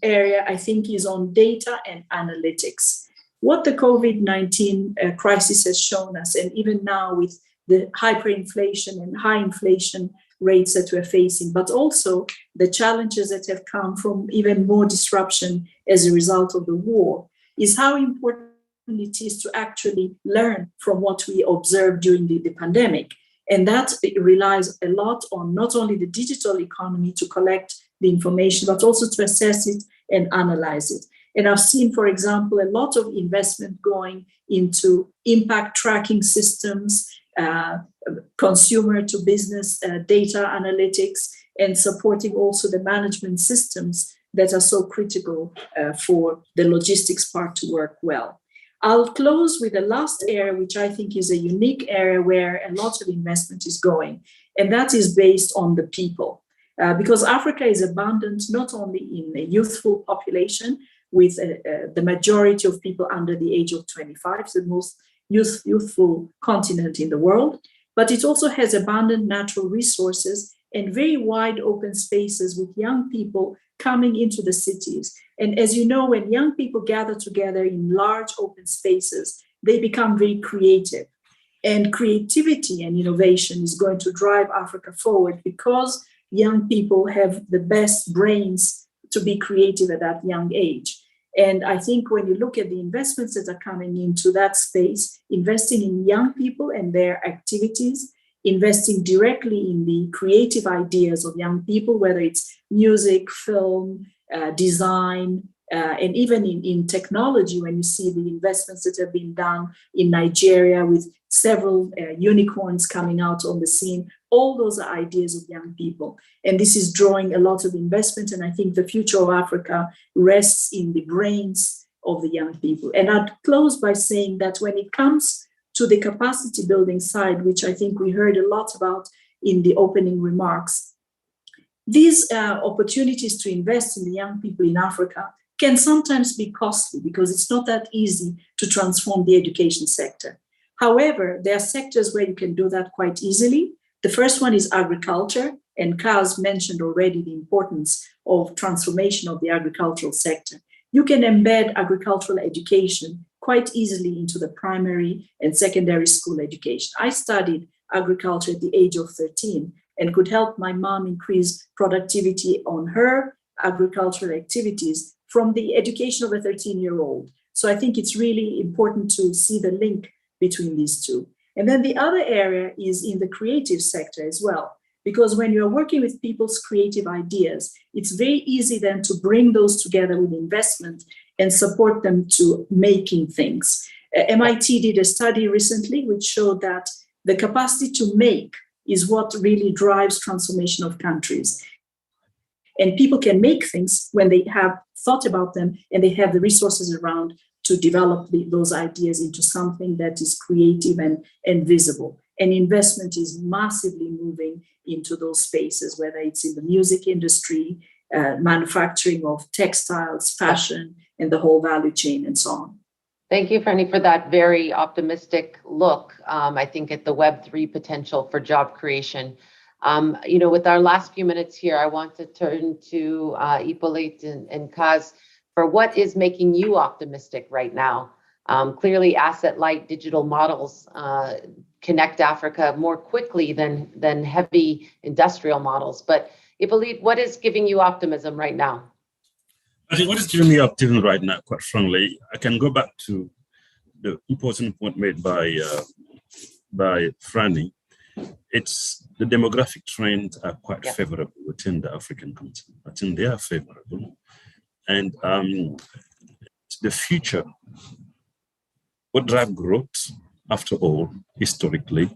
H: area, I think, is on data and analytics. What the COVID-19 crisis has shown us, and even now with the hyperinflation and high inflation rates that we're facing, but also the challenges that have come from even more disruption as a result of the war, is how important it is to actually learn from what we observed during the pandemic. And that relies a lot on not only the digital economy to collect the information, but also to assess it and analyze it. And I've seen, for example, a lot of investment going into impact tracking systems, consumer to business data analytics, and supporting also the management systems that are so critical for the logistics part to work well. I'll close with the last area, which I think is a unique area where a lot of investment is going, and that is based on the people. Because Africa is abundant not only in a youthful population, with the majority of people under the age of 25, the most youthful continent in the world, but it also has abundant natural resources and very wide open spaces with young people coming into the cities. And as you know, when young people gather together in large open spaces, they become very creative. And creativity and innovation is going to drive Africa forward because young people have the best brains to be creative at that young age. And I think when you look at the investments that are coming into that space, investing in young people and their activities, investing directly in the creative ideas of young people, whether it's music, film, design, and even in technology, when you see the investments that have been done in Nigeria with several unicorns coming out on the scene, all those are ideas of young people. And this is drawing a lot of investment. And I think the future of Africa rests in the brains of the young people. And I'd close by saying that when it comes to the capacity building side, which I think we heard a lot about in the opening remarks, these opportunities to invest in the young people in Africa can sometimes be costly because it's not that easy to transform the education sector. However, there are sectors where you can do that quite easily. The first one is agriculture, and Kaz mentioned already the importance of transformation of the agricultural sector. You can embed agricultural education quite easily into the primary and secondary school education. I studied agriculture at the age of 13 and could help my mom increase productivity on her agricultural activities from the education of a 13-year-old. So I think it's really important to see the link between these two. And then the other area is in the creative sector as well, because when you're working with people's creative ideas, it's very easy then to bring those together with investment and support them to making things. MIT did a study recently which showed that the capacity to make is what really drives transformation of countries. And people can make things when they have thought about them and they have the resources around to develop those ideas into something that is creative and visible. And investment is massively moving into those spaces, whether it's in the music industry, manufacturing of textiles, fashion, and the whole value chain and so on.
E: Thank you, Franny, for that very optimistic look, I think, at the Web3 potential for job creation. With our last few minutes here, I want to turn to Hippolyte and Kaz for what is making you optimistic right now. Clearly, asset-light digital models connect Africa more quickly than heavy industrial models. But Hippolyte, what is giving you optimism right now?
F: I think what is giving me optimism right now, quite frankly, I can go back to the important point made by Franny. It's the demographic trends are quite favorable within the African continent. I think they are favorable. And the future what drives growth, after all, historically,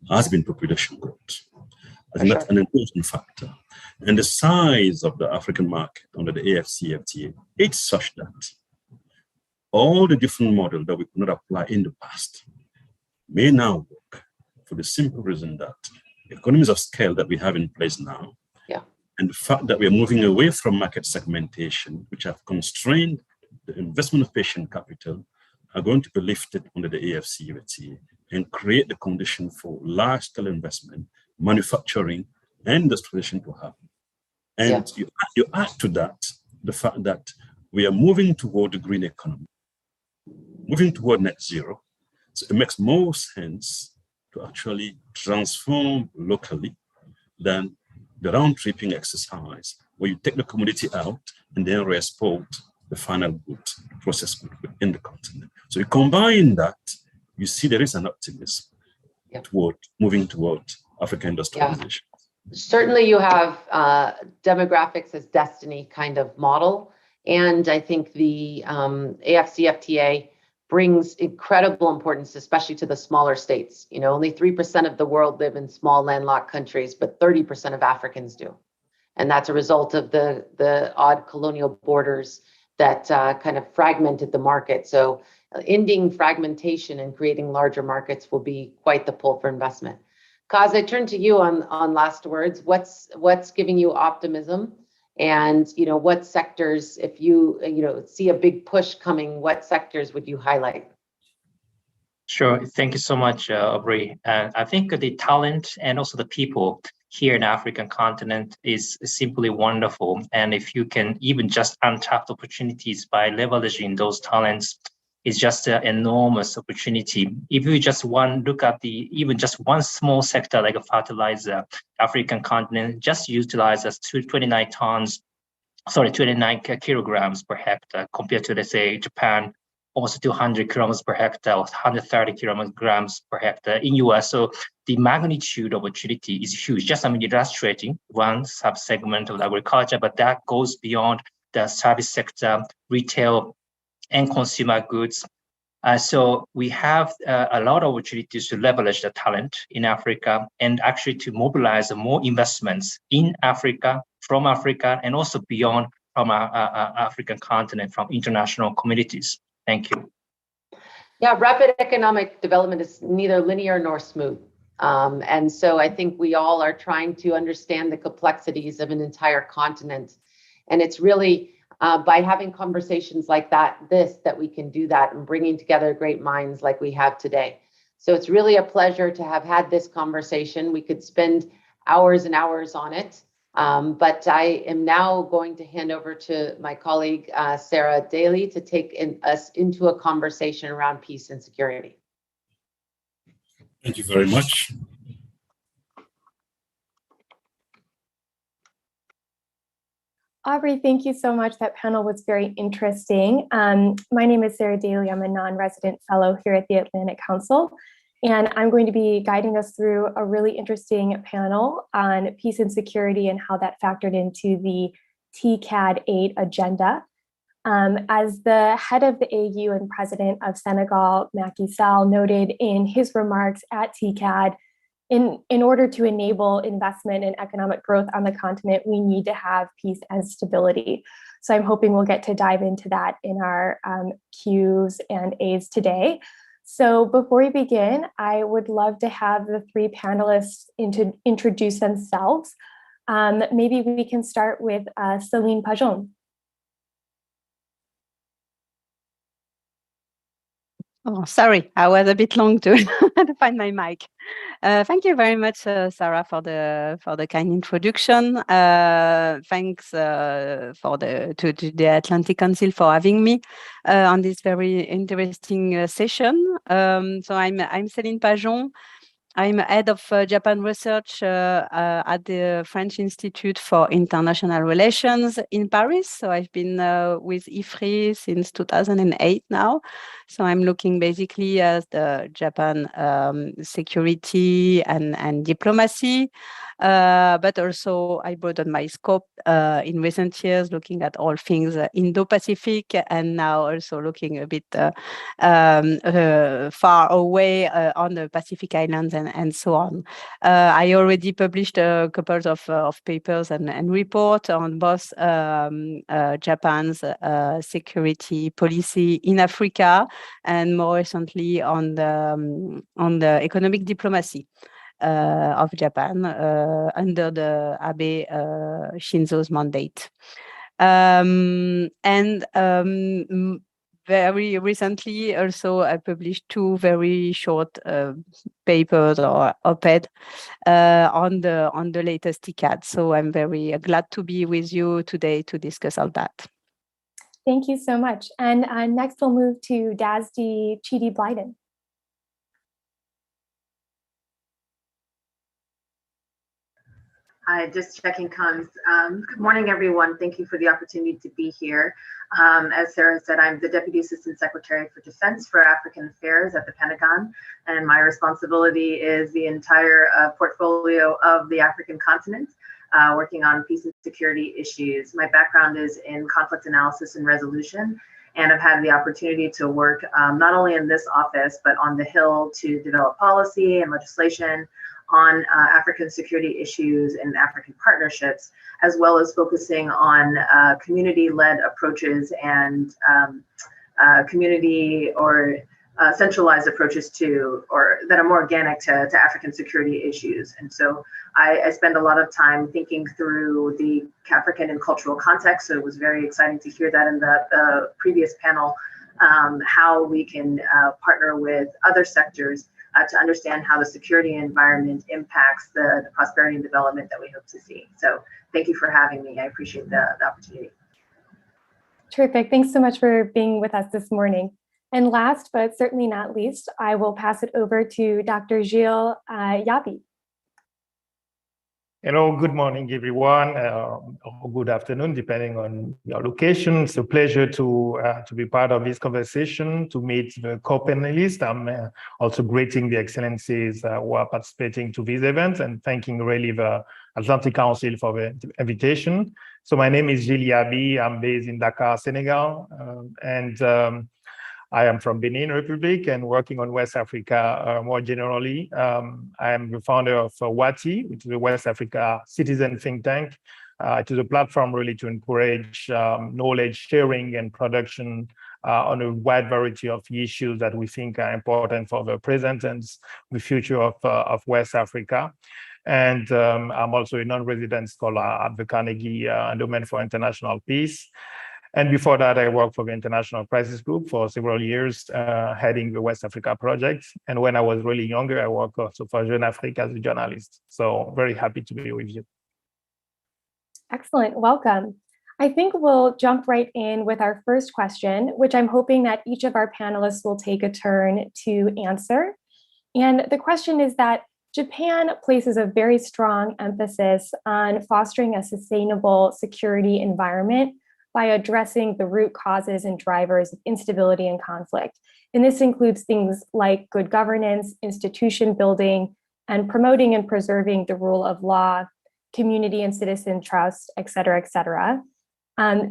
F: has been population growth. I think that's an important factor. And the size of the African market under the AFCFTA, it's such that all the different models that we could not apply in the past may now work for the simple reason that economies of scale that we have in place now, and the fact that we are moving away from market segmentation, which have constrained the investment of patient capital, are going to be lifted under the AFCFTA and create the condition for large-scale investment, manufacturing, and industrialization to happen. And you add to that the fact that we are moving toward the green economy, moving toward net zero. So it makes more sense to actually transform locally than the round-tripping exercise where you take the commodity out and then re-export the final good, processed good within the continent. So you combine that, you see there is an optimism toward moving toward African industrialization.
E: Certainly you have demographics as destiny kind of model. And I think the AFCFTA brings incredible importance, especially to the smaller states. You know, only 3% of the world live in small landlocked countries, but 30% of Africans do. And that's a result of the odd colonial borders that kind of fragmented the market. So ending fragmentation and creating larger markets will be quite the pull for investment. Kaz, I turn to you on last words. What's giving you optimism? And what sectors, if you see a big push coming, what sectors would you highlight?
G: Sure. Thank you so much, Aubrey. And I think the talent and also the people here in the African continent is simply wonderful. And if you can even just untap the opportunities by leveraging those talents, it's just an enormous opportunity. If you just look at even just one small sector like a fertilizer, African continent just utilizes 29 kilograms per hectare compared to, let's say, Japan, almost 200 kilograms per hectare, or 130 kilograms per hectare in US. So the magnitude of opportunity is huge. Just illustrating one sub-segment of agriculture, but that goes beyond the service sector, retail, and consumer goods. So we have a lot of opportunities to leverage the talent in Africa and actually to mobilize more investments in Africa, from Africa, and also beyond from our African continent, from international communities. Thank you.
E: Yeah, rapid economic development is neither linear nor smooth. And so I think we all are trying to understand the complexities of an entire continent. And it's really by having conversations like that we can do that and bringing together great minds like we have today. So it's really a pleasure to have had this conversation. We could spend hours and hours on it, but I am now going to hand over to my colleague, Sarah Daly, to take us into a conversation around peace and security.
F: Thank you very much.
I: Aubrey, thank you so much. That panel was very interesting. My name is Sarah Daly. I'm a non-resident fellow here at the Atlantic Council, and I'm going to be guiding us through a really interesting panel on peace and security and how that factored into the TICAD 8 agenda. As the head of the AU and president of Senegal, Macky Sall, noted in his remarks at TICAD, in order to enable investment and economic growth on the continent, we need to have peace and stability. So I'm hoping we'll get to dive into that in our Qs and As today. So before we begin, I would love to have the three panelists introduce themselves. Maybe we can start with Celine Pajon.
J: Oh, sorry, I was a bit long to find my mic. Thank you very much, Sarah, for the kind introduction. Thanks to the Atlantic Council for having me on this very interesting session. So I'm Céline Pajon. I'm head of Japan research at the French Institute for International Relations in Paris. So I've been with IFRI since 2008 now. So I'm looking basically at the Japan security and diplomacy, but also I broadened my scope in recent years, looking at all things Indo-Pacific, and now also looking a bit far away on the Pacific Islands and so on. I already published a couple of papers and reports on both Japan's security policy in Africa, and more recently on the economic diplomacy of Japan under the Abe Shinzo's mandate. Very recently also I published 2 very short papers or op-ed on the latest TICAD. So I'm very glad to be with you today to discuss all that.
I: Thank you so much. And next we'll move to Dasdi Chidi-Blyden.
K: Hi, just checking comms. Good morning, everyone. Thank you for the opportunity to be here. As Sarah said, I'm the Deputy Assistant Secretary for Defense for African Affairs at the Pentagon, and my responsibility is the entire portfolio of the African continent, working on peace and security issues. My background is in conflict analysis and resolution, and I've had the opportunity to work not only in this office, but on the Hill to develop policy and legislation on African security issues and African partnerships, as well as focusing on community-led approaches and community or centralized approaches to, or that are more organic to African security issues. And so I spend a lot of time thinking through the African and cultural context. So it was very exciting to hear that in the previous panel, how we can partner with other sectors to understand how the security environment impacts the prosperity and development that we hope to see. So thank you for having me. I appreciate the opportunity.
I: Terrific. Thanks so much for being with us this morning. And last, but certainly not least, I will pass it over to Dr. Gilles Yabi.
L: Hello, good morning, everyone, or good afternoon, depending on your location. It's a pleasure to be part of this conversation, to meet the co-panelists. I'm also greeting the excellencies who are participating to this event and thanking really the Atlantic Council for the invitation. So my name is Gilles Yabi. I'm based in Dakar, Senegal, and I am from Benin Republic and working on West Africa more generally. I am the founder of WATI, which is a West Africa citizen think tank. It is a platform really to encourage knowledge sharing and production on a wide variety of issues that we think are important for the present and the future of West Africa. And I'm also a non-resident scholar at the Carnegie Endowment for International Peace. And before that, I worked for the International Crisis Group for several years, heading the West Africa project. And when I was really younger, I worked also for Jeune Afrique as a journalist. So very happy to be with you.
I: Excellent, welcome. I think we'll jump right in with our first question, which I'm hoping that each of our panelists will take a turn to answer. And the question is that Japan places a very strong emphasis on fostering a sustainable security environment by addressing the root causes and drivers of instability and conflict. And this includes things like good governance, institution building, and promoting and preserving the rule of law, community and citizen trust, et cetera, et cetera.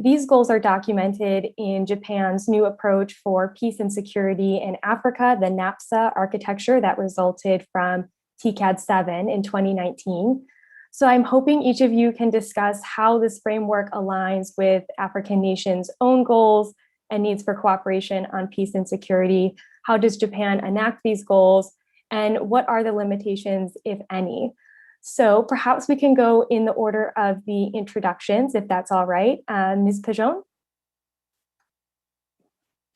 I: These goals are documented in Japan's new approach for peace and security in Africa, the NAPSA architecture that resulted from TICAD 7 in 2019. So I'm hoping each of you can discuss how this framework aligns with African nations' own goals and needs for cooperation on peace and security. How does Japan enact these goals? And what are the limitations, if any? So perhaps we can go in the order of the introductions, if that's all right. Ms. Pajon?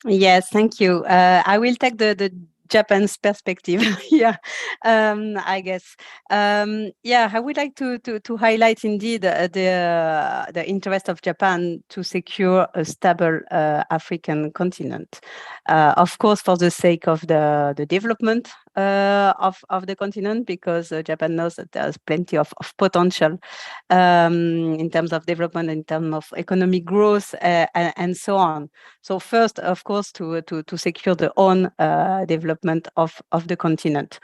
J: Yes, thank you. I will take the Japan's perspective here, I guess. Yeah, I would like to highlight indeed the interest of Japan to secure a stable African continent. Of course, for the sake of the development of the continent, because Japan knows that there's plenty of potential in terms of development, in terms of economic growth, and so on. So first, of course, to secure the own development of the continent.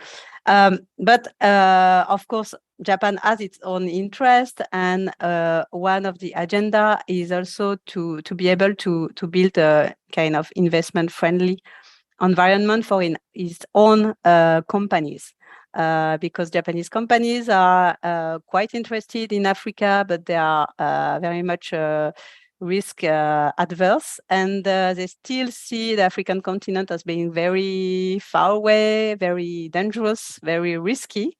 J: But of course, Japan has its own interest, and one of the agenda is also to be able to build a kind of investment-friendly environment for its own companies. Because Japanese companies are quite interested in Africa, but they are very much risk adverse, and they still see the African continent as being very far away, very dangerous, very risky.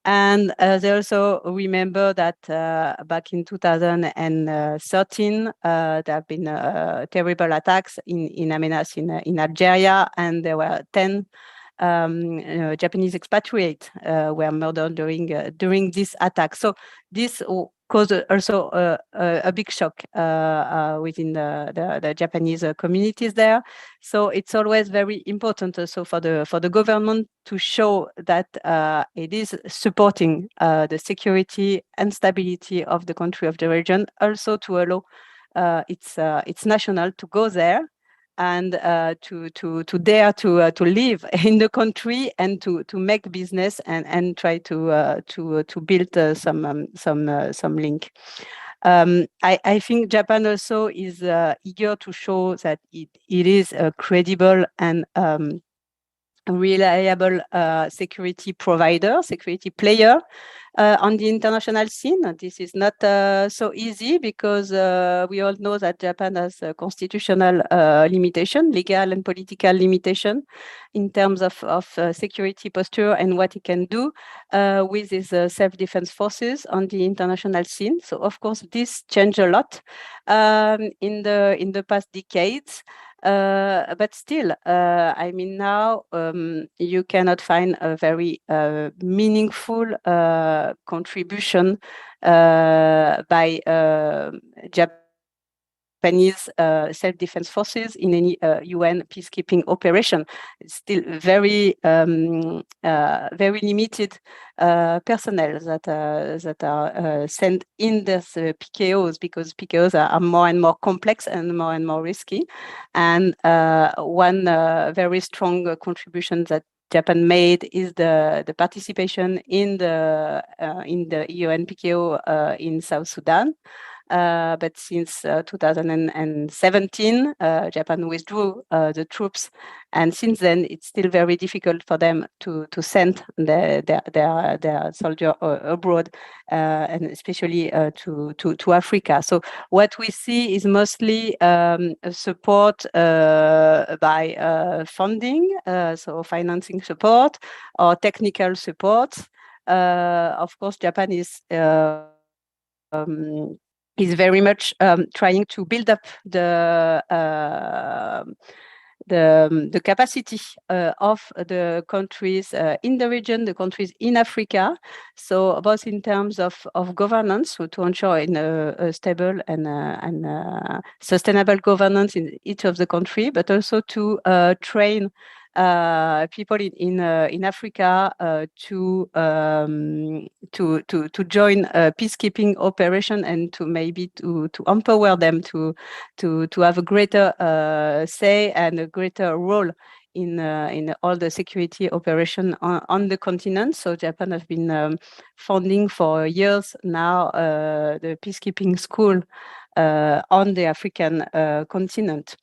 J: And they also remember that back in 2013, there have been terrible attacks in Amenas in Algeria, and there were 10 Japanese expatriates were murdered during this attack. So this caused also a big shock within the Japanese communities there. So it's always very important also for the government to show that it is supporting the security and stability of the country, of the region, also to allow its national to go there and to dare to live in the country and to make business and try to build some link. I think Japan also is eager to show that it is a credible and reliable security provider, security player on the international scene. This is not so easy, because we all know that Japan has a constitutional limitation, legal and political limitation, in terms of security posture and what it can do with its self-defense forces on the international scene. So of course this changed a lot in the past decades. But still, I mean, now you cannot find a very meaningful contribution by Japanese self-defense forces in any UN peacekeeping operation. It's still very limited personnel that are sent in these PKOs, because PKOs are more and more complex and more risky. And one very strong contribution that Japan made is the participation in the UN PKO in South Sudan. But since 2017, Japan withdrew the troops, and since then it's still very difficult for them to send their soldiers abroad, and especially to Africa. So what we see is mostly support by funding, so financing support or technical support. Of course, Japan is very much trying to build up the capacity of the countries in the region, the countries in Africa. So both in terms of governance, so to ensure in a stable and sustainable governance in each of the country, but also to train people in Africa to join a peacekeeping operation, and to maybe to empower them to have a greater say and a greater role in all the security operation on the continent. So Japan has been funding for years now the peacekeeping school on the African continent.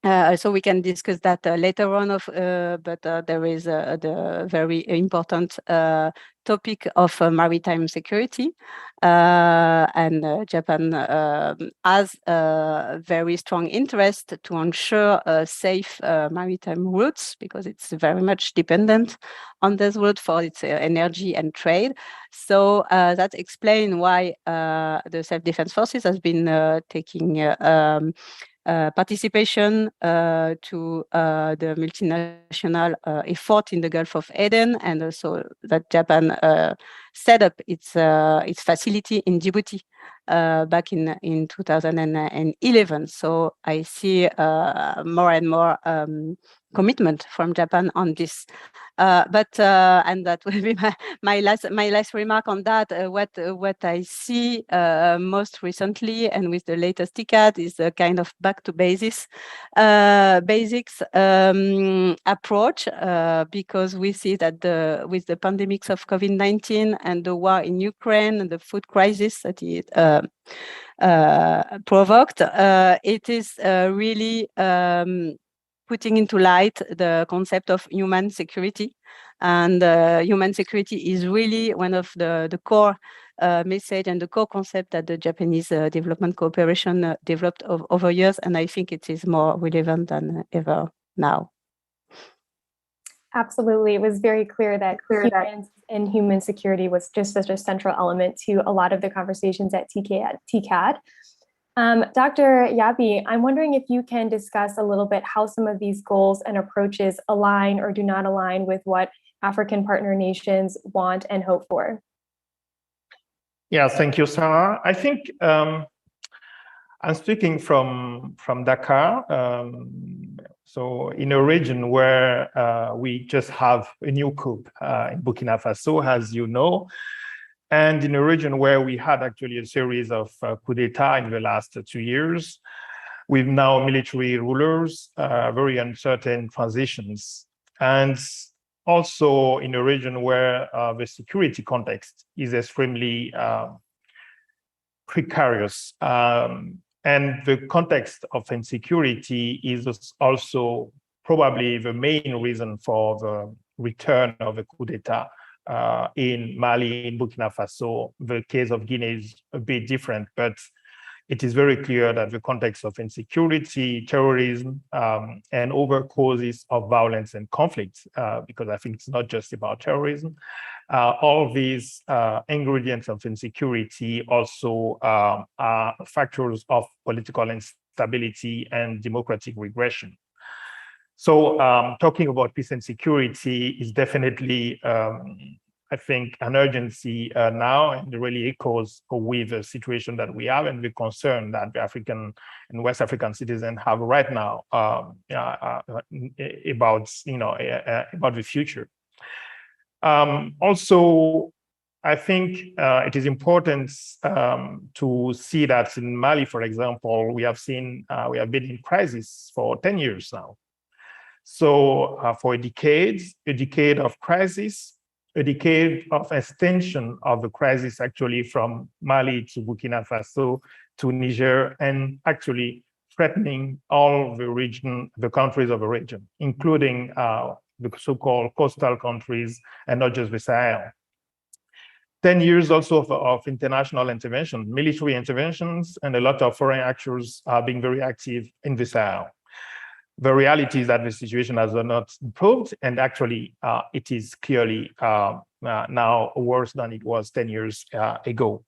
J: So we can discuss that later on, but there is the very important topic of maritime security, and Japan has a very strong interest to ensure safe maritime routes, because it's very much dependent on this route for its energy and trade. So that explains why the self-defense forces has been taking participation to the multinational effort in the Gulf of Aden, and also that Japan set up its facility in Djibouti back in 2011. So I see more and more commitment from Japan on this. And that will be my last remark on that. What I see most recently and with the latest TICAD is a kind of back to basics approach, because we see that with the pandemics of COVID-19 and the war in Ukraine and the food crisis that it provoked, it is really putting into light the concept of human security. And human security is really one of the core message and the core concept that the Japanese development cooperation developed over years. And I think it is more relevant than ever now.
I: Absolutely. It was very clear that humans and human security was just such a central element to a lot of the conversations at TICAD. Dr. Yabi, I'm wondering if you can discuss a little bit how some of these goals and approaches align or do not align with what African partner nations want and hope for.
L: Yeah, thank you, Sarah. I think I'm speaking from Dakar, so in a region where we just have a new coup in Burkina Faso, as you know, and in a region where we had actually a series of coups d'etat in the last 2 years, with now military rulers, very uncertain transitions, and also in a region where the security context is extremely precarious. And the context of insecurity is also probably the main reason for the return of the coup d'etat in Mali, in Burkina Faso. The case of Guinea is a bit different, but it is very clear that the context of insecurity, terrorism, and other causes of violence and conflict, because I think it's not just about terrorism, all these ingredients of insecurity also are factors of political instability and democratic regression. So talking about peace and security is definitely, I think, an urgency now, and really echoes with the situation that we have and the concern that the African and West African citizens have right now about the future. Also, I think it is important to see that in Mali, for example, we have been in crisis for 10 years now. So for a decade of crisis, a decade of extension of the crisis actually from Mali to Burkina Faso to Niger, and actually threatening all the countries of the region, including the so-called coastal countries and not just the Sahel. 10 years also of international intervention, military interventions, and a lot of foreign actors are being very active in the Sahel. The reality is that the situation has not improved, and actually it is clearly now worse than it was 10 years ago.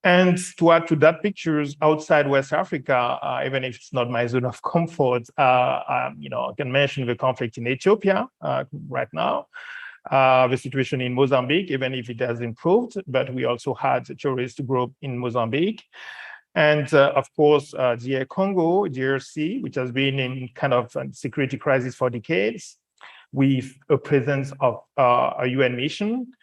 L: And to add to that pictures outside West Africa, even if it's not my zone of comfort, I can mention the conflict in Ethiopia right now, the situation in Mozambique, even if it has improved, but we also had a terrorist group in Mozambique. And of course, DR Congo, DRC, which has been in kind of a security crisis for decades, with a presence of a UN mission.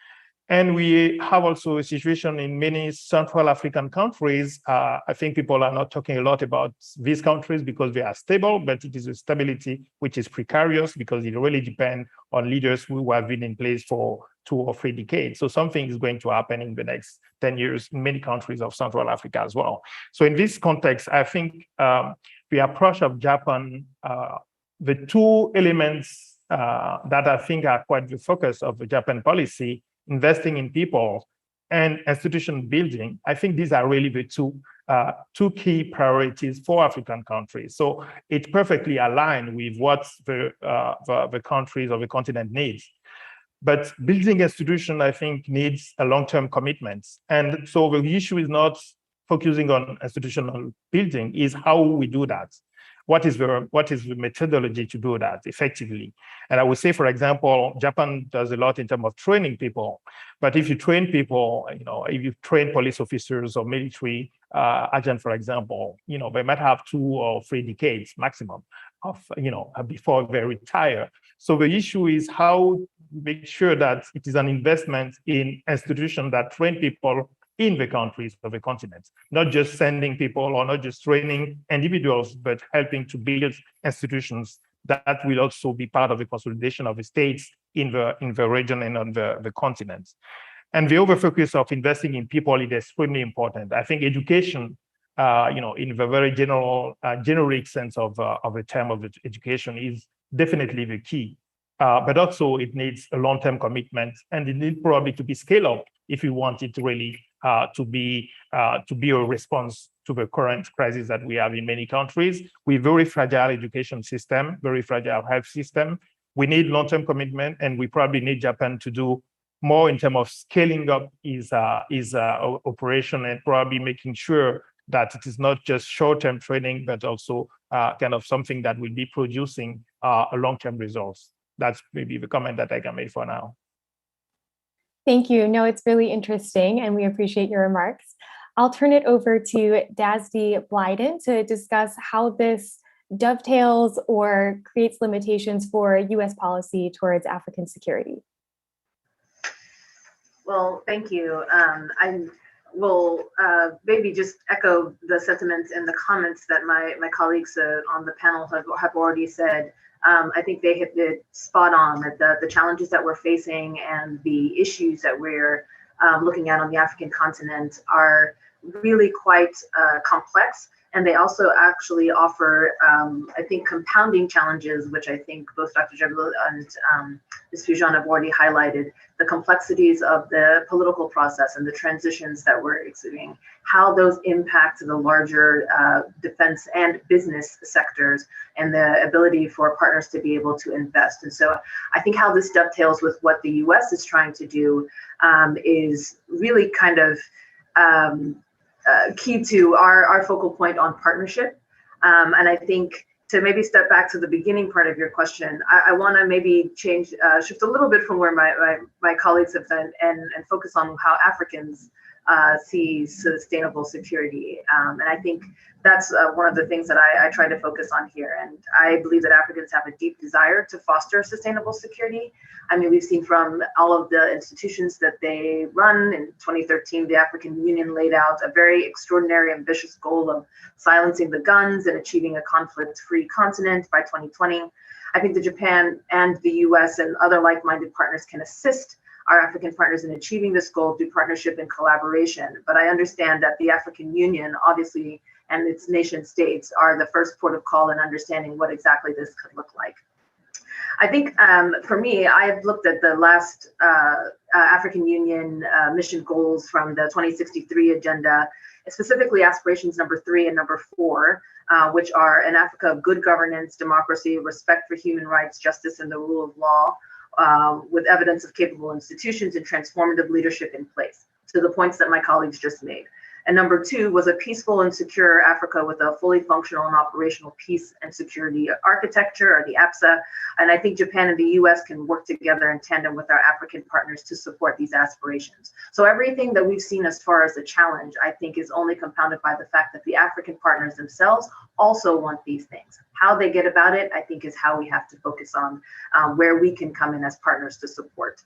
L: And we have also a situation in many Central African countries. I think people are not talking a lot about these countries because they are stable, but it is a stability which is precarious because it really depends on leaders who have been in place for 2 or 3 decades. So something is going to happen in the next 10 years in many countries of Central Africa as well. So in this context, I think the approach of Japan, the 2 elements that I think are quite the focus of the Japan policy, investing in people and institution building, I think these are really the two key priorities for African countries. So it perfectly aligned with what the countries of the continent needs. But building institution, I think, needs a long-term commitment. And so the issue is not focusing on institutional building, is how we do that. what is the methodology to do that effectively? And I would say, for example, Japan does a lot in terms of training people. But if you train people, if you train police officers or military agents, for example, they might have 2 or 3 decades maximum of, before they retire. So the issue is how to make sure that it is an investment in institutions that train people in the countries of the continent, not just sending people or not just training individuals, but helping to build institutions that will also be part of the consolidation of the states in the region and on the continent. And the over focus of investing in people is extremely important. I think education, in the very generic sense of the term of education is definitely the key. But also it needs a long-term commitment, and it needs probably to be scaled up if we want it to really to be a response to the current crisis that we have in many countries. With very fragile education system, very fragile health system. We need long-term commitment, and we probably need Japan to do more in terms of scaling up his operation and probably making sure that it is not just short-term training, but also kind of something that will be producing a long-term results. That's maybe the comment that I can make for now.
I: Thank you. No, it's really interesting, and we appreciate your remarks. I'll turn it over to Dasdi Blyden to discuss how this dovetails or creates limitations for U.S. policy towards African security.
K: Well, thank you. I will maybe just echo the sentiments and the comments that my colleagues on the panel have already said. I think they hit it spot on that the challenges that we're facing and the issues that we're looking at on the African continent are really quite complex. And they also actually offer, I think, compounding challenges, which I think both Dr. Jebel and Ms. Fujan have already highlighted, the complexities of the political process and the transitions that we're exhibiting, how those impact the larger defense and business sectors, and the ability for partners to be able to invest. And so I think how this dovetails with what the US is trying to do is really kind of key to our focal point on partnership. And I think to maybe step back to the beginning part of your question, I want to maybe shift a little bit from where my colleagues have done and focus on how Africans see sustainable security. And I think that's one of the things that I try to focus on here. And I believe that Africans have a deep desire to foster sustainable security. I mean, we've seen from all of the institutions that they run. In 2013, the African Union laid out a very extraordinary, ambitious goal of silencing the guns and achieving a conflict-free continent by 2020. I think that Japan and the US and other like-minded partners can assist our African partners in achieving this goal through partnership and collaboration. But I understand that the African Union, obviously, and its nation states are the first port of call in understanding what exactly this could look like. I think for me, I've looked at the last African Union mission goals from the 2063 agenda, specifically aspirations number 3 and number 4, which are an Africa of good governance, democracy, respect for human rights, justice, and the rule of law, with evidence of capable institutions and transformative leadership in place, to the points that my colleagues just made. And number 2 was a peaceful and secure Africa with a fully functional and operational peace and security architecture, or the APSA. And I think Japan and the US can work together in tandem with our African partners to support these aspirations. So everything that we've seen as far as a challenge, I think, is only compounded by the fact that the African partners themselves also want these things. How they get about it, I think, is how we have to focus on where we can come in as partners to support.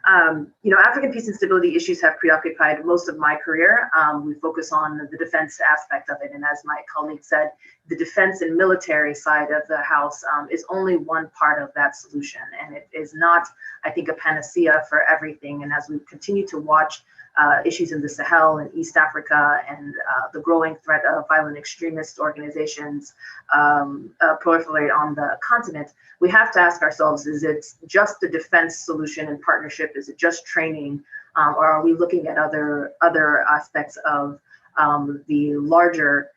K: African peace and stability issues have preoccupied most of my career. We focus on the defense aspect of it. And as my colleague said, the defense and military side of the house is only one part of that solution. And it is not, I think, a panacea for everything. And as we continue to watch issues in the Sahel and East Africa and the growing threat of violent extremist organizations proliferate on the continent, we have to ask ourselves, is it just the defense solution and partnership? Is it just training? Or are we looking at other aspects of the larger,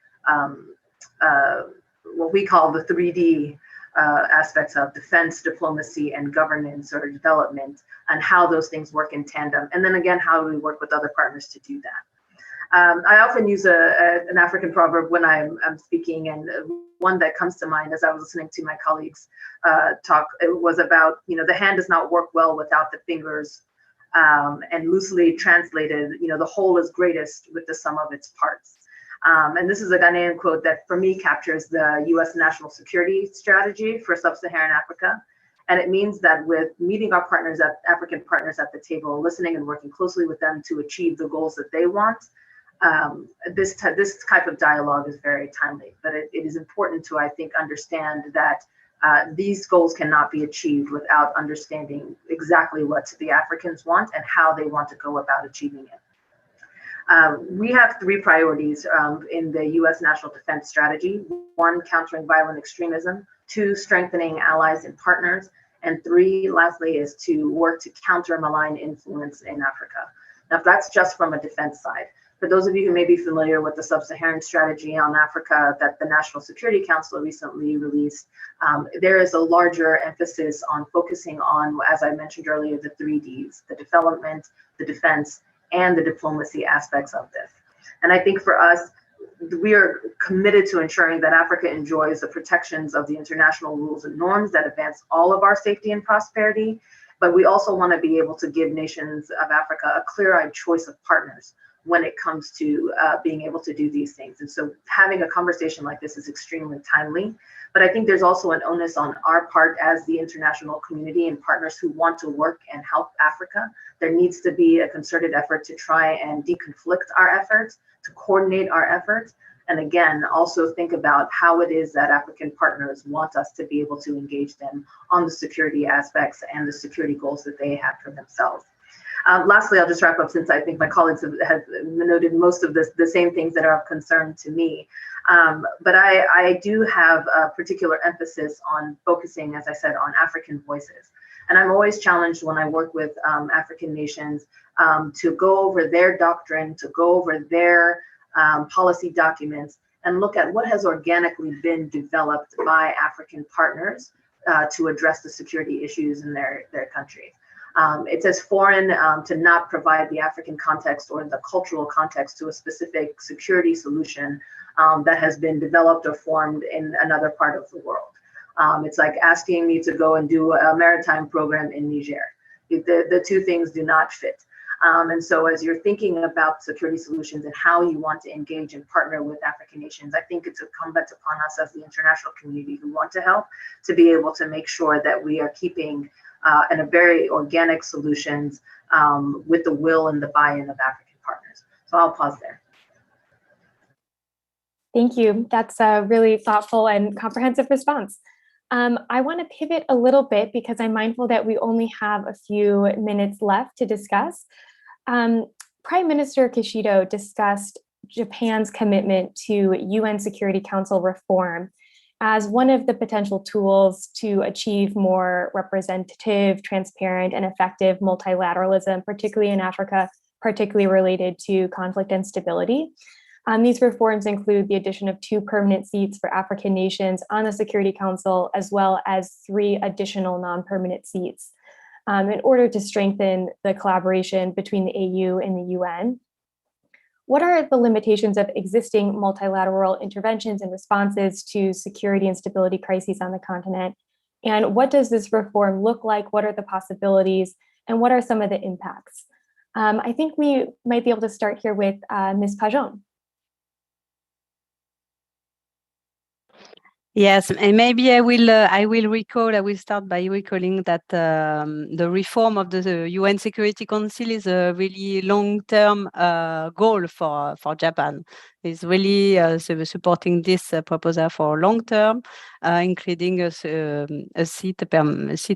K: what we call the 3D aspects of defense, diplomacy, and governance or development, and how those things work in tandem? And then again, how do we work with other partners to do that? I often use an African proverb when I'm speaking, and one that comes to mind as I was listening to my colleagues talk, it was about, the hand does not work well without the fingers, and loosely translated, the whole is greatest with the sum of its parts. And this is a Ghanaian quote that for me captures the US national security strategy for sub-Saharan Africa. And it means that with meeting our partners, African partners at the table, listening and working closely with them to achieve the goals that they want, this type of dialogue is very timely. But it is important to, I think, understand that these goals cannot be achieved without understanding exactly what the Africans want and how they want to go about achieving it. We have 3 priorities in the US National Defense Strategy. 1, countering violent extremism. 2, strengthening allies and partners. And 3, lastly, is to work to counter malign influence in Africa. Now, that's just from a defense side. For those of you who may be familiar with the Sub-Saharan Strategy on Africa that the National Security Council recently released, there is a larger emphasis on focusing on, as I mentioned earlier, the 3 Ds, the development, the defense, and the diplomacy aspects of this. And I think for us, we are committed to ensuring that Africa enjoys the protections of the international rules and norms that advance all of our safety and prosperity. But we also want to be able to give nations of Africa a clear-eyed choice of partners when it comes to being able to do these things. And so having a conversation like this is extremely timely. But I think there's also an onus on our part as the international community and partners who want to work and help Africa. There needs to be a concerted effort to try and deconflict our efforts, to coordinate our efforts, and again, also think about how it is that African partners want us to be able to engage them on the security aspects and the security goals that they have for themselves. Lastly, I'll just wrap up since I think my colleagues have noted most of the same things that are of concern to me. But I do have a particular emphasis on focusing, as I said, on African voices. And I'm always challenged when I work with African nations to go over their doctrine, to go over their policy documents, and look at what has organically been developed by African partners to address the security issues in their countries. It's as foreign to not provide the African context or the cultural context to a specific security solution that has been developed or formed in another part of the world. It's like asking me to go and do a maritime program in Niger. The 2 things do not fit. And so as you're thinking about security solutions and how you want to engage and partner with African nations, I think it's incumbent upon us as the international community who want to help to be able to make sure that we are keeping and a very organic solutions with the will and the buy-in of African partners. So I'll pause there.
I: Thank you. That's a really thoughtful and comprehensive response. I want to pivot a little bit because I'm mindful that we only have a few minutes left to discuss. Prime Minister Kishida discussed Japan's commitment to UN Security Council reform as one of the potential tools to achieve more representative, transparent, and effective multilateralism, particularly in Africa, particularly related to conflict and stability. These reforms include the addition of 2 permanent seats for African nations on the Security Council, as well as 3 additional non-permanent seats in order to strengthen the collaboration between the AU and the UN. What are the limitations of existing multilateral interventions and responses to security and stability crises on the continent? And what does this reform look like? What are the possibilities? And what are some of the impacts? I think we might be able to start here with Ms. Pajon.
J: Yes, and maybe I will start by recalling that the reform of the UN Security Council is a really long-term goal for Japan. It's really supporting this proposal for long-term, including a seat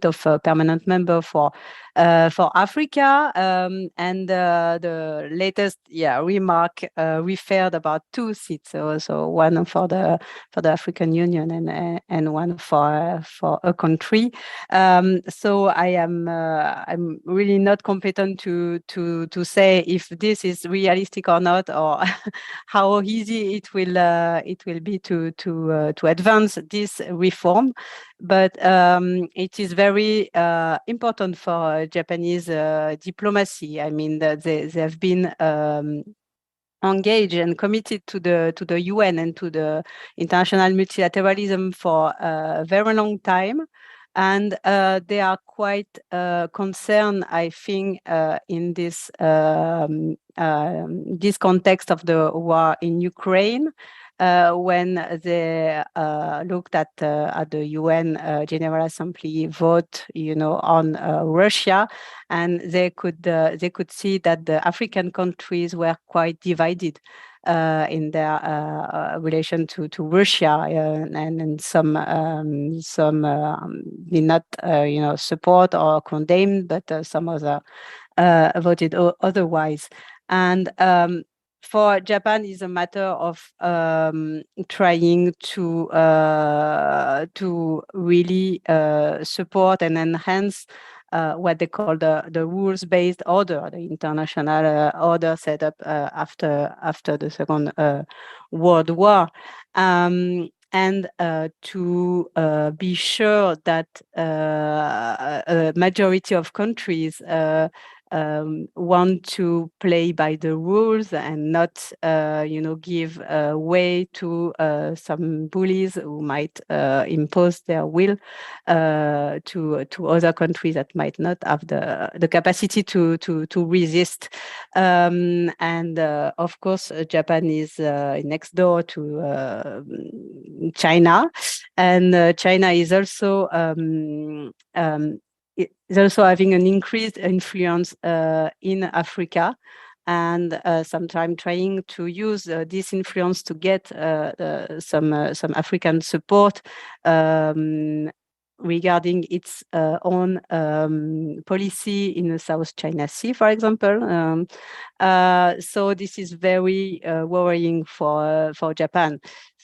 J: of permanent member for Africa, and the latest remark referred about 2 seats, so one for the African Union and one for a country. So I'm really not competent to say if this is realistic or not, or how easy it will be to advance this reform. But it is very important for Japanese diplomacy. I mean, they have been engaged and committed to the UN and to the international multilateralism for a very long time. And they are quite concerned, I think, in this this context of the war in Ukraine, when they looked at the UN General Assembly vote, on Russia, and they could see that the African countries were quite divided in their relation to Russia, and some did not support or condemn, but some other voted otherwise. And for Japan, is a matter of trying to really support and enhance what they call the rules-based order, the international order set up after the Second World War, and to be sure that a majority of countries want to play by the rules and not, give way to some bullies who might impose their will to other countries that might not have the capacity to resist. And of course, Japan is next door to China, and China is also is also having an increased influence in Africa, and sometimes trying to use this influence to get some African support regarding its own policy in the South China Sea, for example. So this is very worrying for Japan.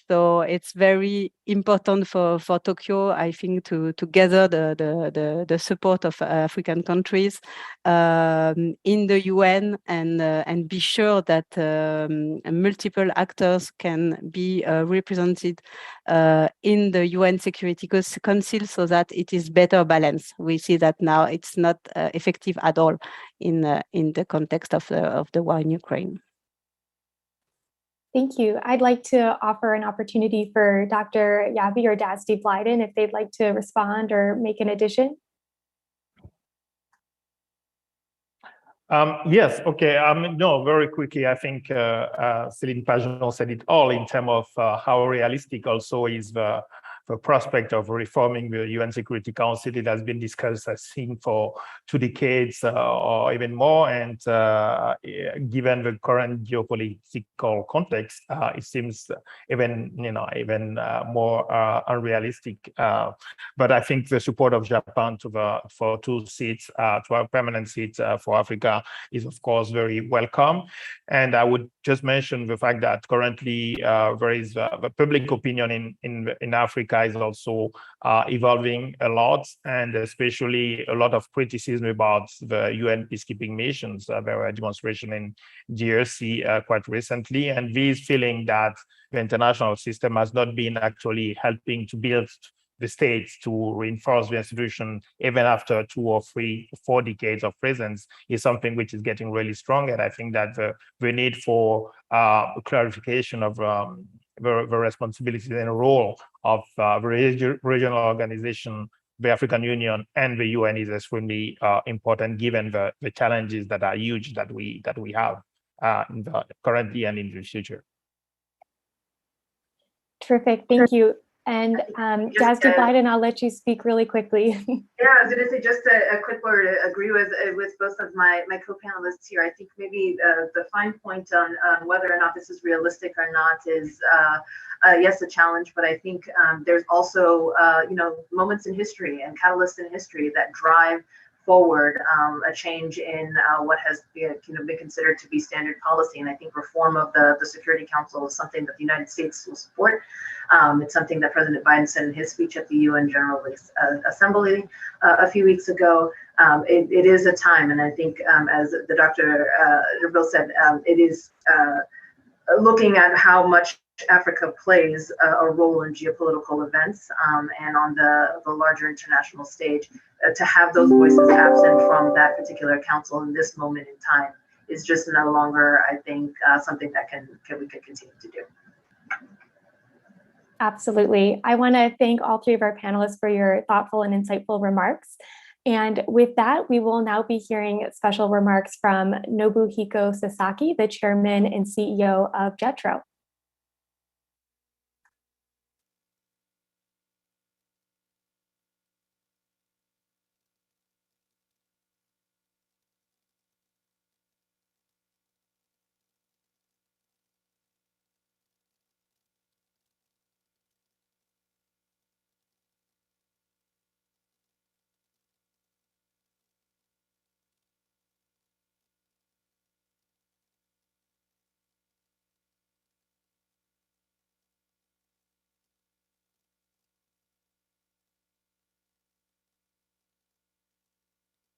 J: So it's very important for Tokyo, I think, to gather the support of African countries in the UN, and be sure that multiple actors can be represented in the UN Security Council, so that it is better balanced. We see that now it's not effective at all in the context of the war in Ukraine.
I: Thank you. I'd like to offer an opportunity for Dr. Yabi or Dasty Blyden if they'd like to respond or make an addition.
L: Yes, okay. No, very quickly, I think Céline Pageon said it all in terms of how realistic also is the prospect of reforming the UN Security Council. It has been discussed, I think, for 2 decades or even more. And given the current geopolitical context, it seems even more unrealistic. But I think the support of Japan for 2 seats, 12 permanent seats for Africa is, of course, very welcome. And I would just mention the fact that currently there is the public opinion in Africa is also evolving a lot, and especially a lot of criticism about the UN peacekeeping missions. There were a demonstration in DRC quite recently, and this feeling that the international system has not been actually helping to build the states to reinforce the institution even after 2 or 3 or 4 decades of presence is something which is getting really strong. And I think that the need for clarification of the responsibilities and role of the regional organization, the African Union, and the UN is extremely important, given the challenges that are huge that we have currently and in the future.
I: Terrific, thank you. And Dasty Blyden, I'll let you speak really quickly.
K: Yeah, I was going to say just a quick word to agree with both of my co-panelists here. I think maybe the fine point on whether or not this is realistic or not is yes, a challenge, but I think there's also moments in history and catalysts in history that drive forward a change in what has been considered to be standard policy. And I think reform of the Security Council is something that the United States will support. It's something that President Biden said in his speech at the UN General Assembly a few weeks ago. It is a time, and I think as the Dr. Bill said, it is looking at how much Africa plays a role in geopolitical events and on the larger international stage. To have those voices absent from that particular council in this moment in time is just no longer, I think, something that we can continue to do.
I: Absolutely. I want to thank all three of our panelists for your thoughtful and insightful remarks. And with that, we will now be hearing special remarks from Nobuhiko Sasaki, the chairman and CEO of JETRO.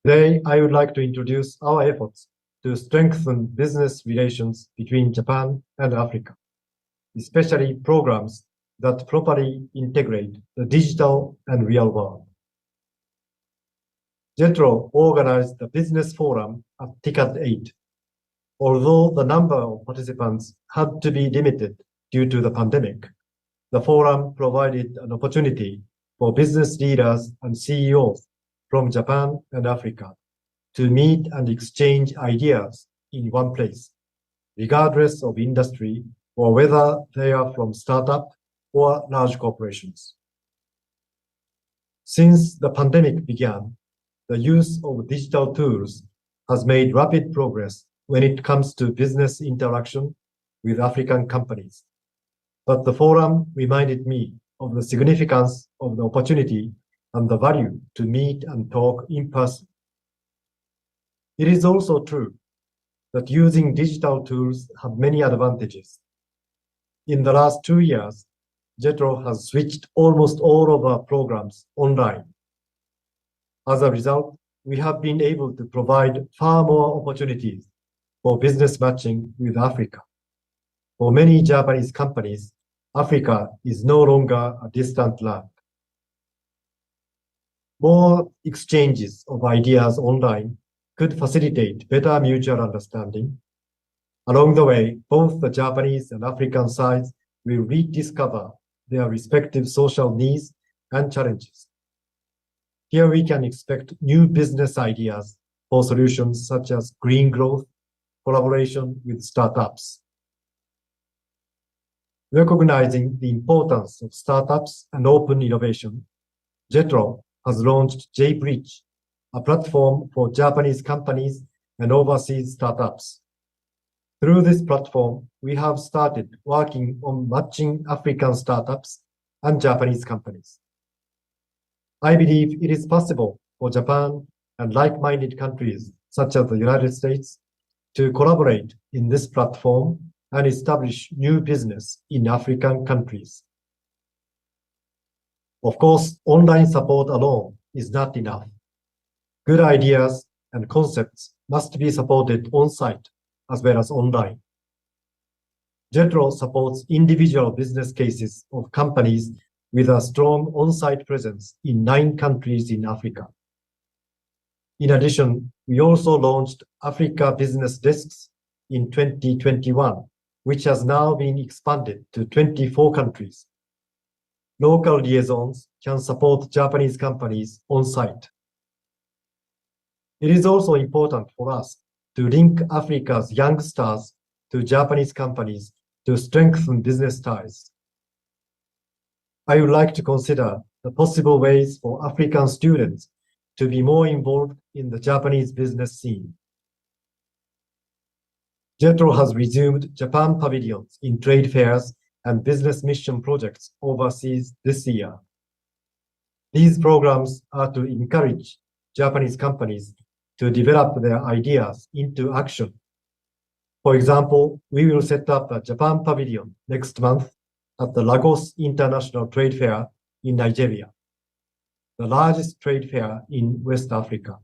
M: Today, I would like to introduce our efforts to strengthen business relations between Japan and Africa, especially programs that properly integrate the digital and real world. JETRO organized the business forum at TICAD 8. Although the number of participants had to be limited due to the pandemic, the forum provided an opportunity for business leaders and CEOs from Japan and Africa to meet and exchange ideas in one place, regardless of industry or whether they are from startup or large corporations. Since the pandemic began, the use of digital tools has made rapid progress when it comes to business interaction with African companies. But the forum reminded me of the significance of the opportunity and the value to meet and talk in person. It is also true that using digital tools have many advantages. In the last 2 years, JETRO has switched almost all of our programs online. As a result, we have been able to provide far more opportunities for business matching with Africa. For many Japanese companies, Africa is no longer a distant land. More exchanges of ideas online could facilitate better mutual understanding. Along the way, both the Japanese and African sides will rediscover their respective social needs and challenges. Here we can expect new business ideas for solutions such as green growth, collaboration with startups. Recognizing the importance of startups and open innovation, JETRO has launched J-Bridge, a platform for Japanese companies and overseas startups. Through this platform, we have started working on matching African startups and Japanese companies. I believe it is possible for Japan and like-minded countries such as the United States to collaborate in this platform and establish new business in African countries. Of course, online support alone is not enough. Good ideas and concepts must be supported on-site as well as online. JETRO supports individual business cases of companies with a strong on-site presence in 9 countries in Africa. In addition, we also launched Africa Business Desks in 2021, which has now been expanded to 24 countries. Local liaisons can support Japanese companies on-site. It is also important for us to link Africa's young stars to Japanese companies to strengthen business ties. I would like to consider the possible ways for African students to be more involved in the Japanese business scene. JETRO has resumed Japan pavilions in trade fairs and business mission projects overseas this year. These programs are to encourage Japanese companies to develop their ideas into action. For example, we will set up a Japan pavilion next month at the Lagos International Trade Fair in Nigeria, the largest trade fair in West Africa.